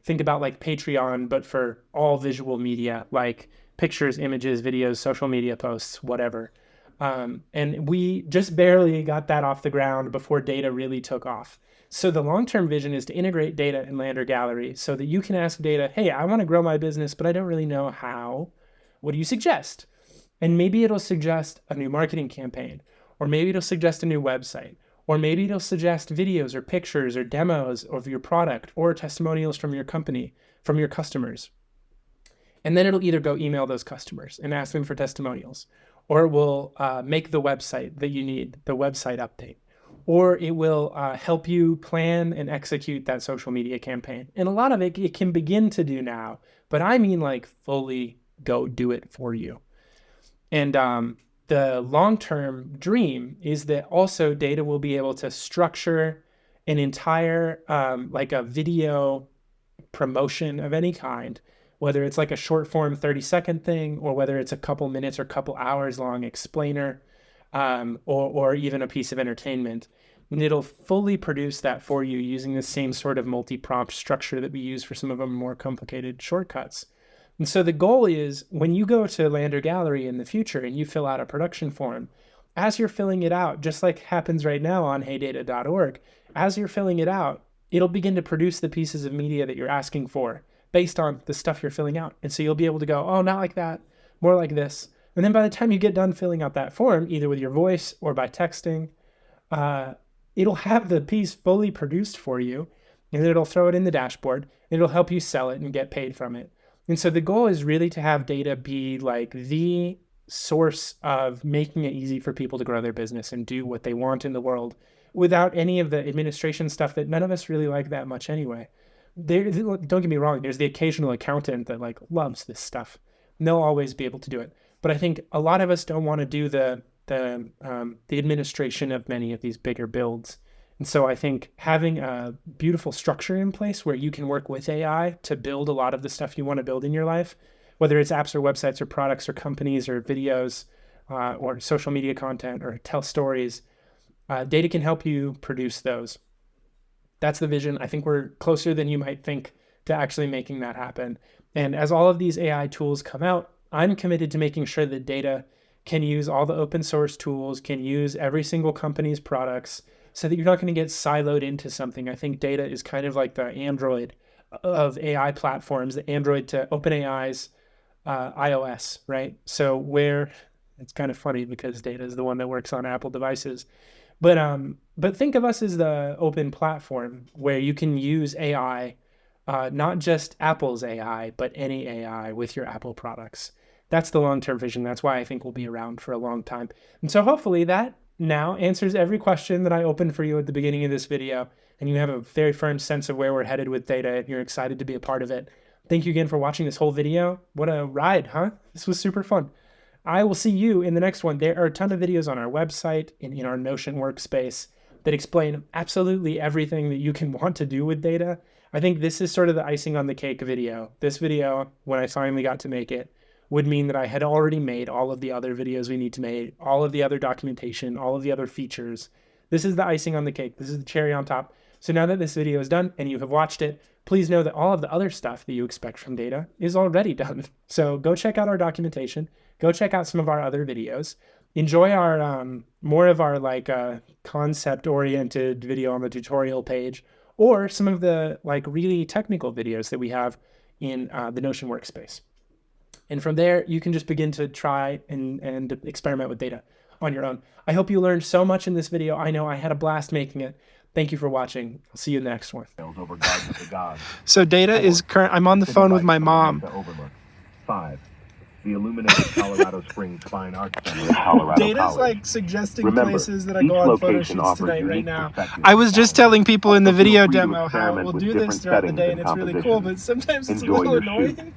A: Think about like Patreon, but for all visual media, like pictures, images, videos, social media posts, whatever. And we just barely got that off the ground before data really took off. So the long-term vision is to integrate data in Lander Gallery so that you can ask data, hey, I want to grow my business, but I don't really know how. What do you suggest? And maybe it'll suggest a new marketing campaign, or maybe it'll suggest a new website, or maybe it'll suggest videos or pictures or demos of your product or testimonials from your company, from your customers. And then it'll either go email those customers and ask them for testimonials, or it will make the website that you need, the website update, or it will help you plan and execute that social media campaign. And a lot of it can begin to do now, but I mean like fully go do it for you. And the long-term dream is that also data will be able to structure an entire like a video promotion of any kind, whether it's like a short form 30-second thing, or whether it's a couple minutes or couple hours long explainer, or even a piece of entertainment. And it'll fully produce that for you using the same sort of multi-prompt structure that we use for some of our more complicated shortcuts. And so the goal is when you go to Lander Gallery in the future and you fill out a production form, as you're filling it out, just like happens right now on heydata.org, as you're filling it out, it'll begin to produce the pieces of media that you're asking for based on the stuff you're filling out. And so you'll be able to go, oh, not like that, more like this. And then by the time you get done filling out that form, either with your voice or by texting, it'll have the piece fully produced for you, and it'll throw it in the dashboard, and it'll help you sell it and get paid from it. And so the goal is really to have data be like the source of making it easy for people to grow their business and do what they want in the world without any of the administration stuff that none of us really like that much anyway. Don't get me wrong, there's the occasional accountant that like loves this stuff. And they'll always be able to do it. But I think a lot of us don't want to do the administration of many of these bigger builds. And so I think having a beautiful structure in place where you can work with AI to build a lot of the stuff you want to build in your life, whether it's apps or websites or products or companies or videos or social media content or tell stories, data can help you produce those. That's the vision. I think we're closer than you might think to actually making that happen. And as all of these AI tools come out, I'm committed to making sure that data can use all the open source tools, can use every single company's products so that you're not going to get siloed into something. I think Data is kind of like the Android of AI platforms, the Android to OpenAI's iOS, right? So where it's kind of funny because Data is the one that works on Apple devices. But think of us as the open platform where you can use AI, not just Apple's AI, but any AI with your Apple products. That's the long-term vision. That's why I think we'll be around for a long time. And so hopefully that now answers every question that I opened for you at the beginning of this video, and you have a very firm sense of where we're headed with Data, and you're excited to be a part of it. Thank you again for watching this whole video. What a ride, huh? This was super fun. I will see you in the next one. There are a ton of videos on our website and in our Notion workspace that explain absolutely everything that you can want to do with Data. I think this is sort of the icing on the cake video. This video, when I finally got to make it, would mean that I had already made all of the other videos we need to make, all of the other documentation, all of the other features. This is the icing on the cake. This is the cherry on top. So now that this video is done and you have watched it, please know that all of the other stuff that you expect from Data is already done. So go check out our documentation. Go check out some of our other videos. Enjoy our more of our like concept-oriented video on the tutorial page, or some of the like really technical videos that we have in the Notion workspace. And from there, you can just begin to try and experiment with Data on your own. I hope you learned so much in this video. I know I had a blast making it. Thank you for watching. I'll see you in the next one. So Data is current. I'm on the phone with my mom.
H: 5. The illuminated Colorado Springs Fine Arts Center in Colorado
A: Data's
H: College.
A: like suggesting
H: Remember,
A: places that I
H: each
A: go on photo
H: location
A: shoots
H: offers
A: tonight right
H: unique
A: now.
H: perspectives
A: I was just telling people in the
H: Also, feel
A: video
H: free to
A: demo how
H: experiment
A: we'll
H: with
A: do this
H: different
A: throughout the
H: settings
A: day,
H: and
A: and it's really cool, but
H: compositions.
A: sometimes it's a
H: Enjoy
A: little
H: your shoot.
A: annoying.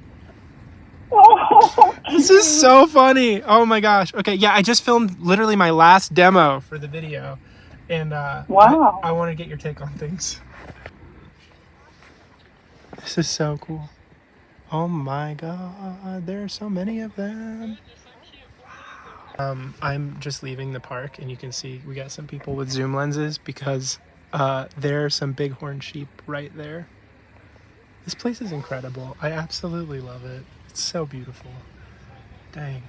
A: This is so funny. Oh my gosh. Okay, yeah, I just filmed literally my last demo for the video, and wow. I want to get your take on things. This is so cool. Oh my god, there are so many of them. I'm just leaving the park, and you can see we got some people with zoom lenses because there are some bighorn sheep right there. This place is incredible. I absolutely love it. It's so beautiful. Dang.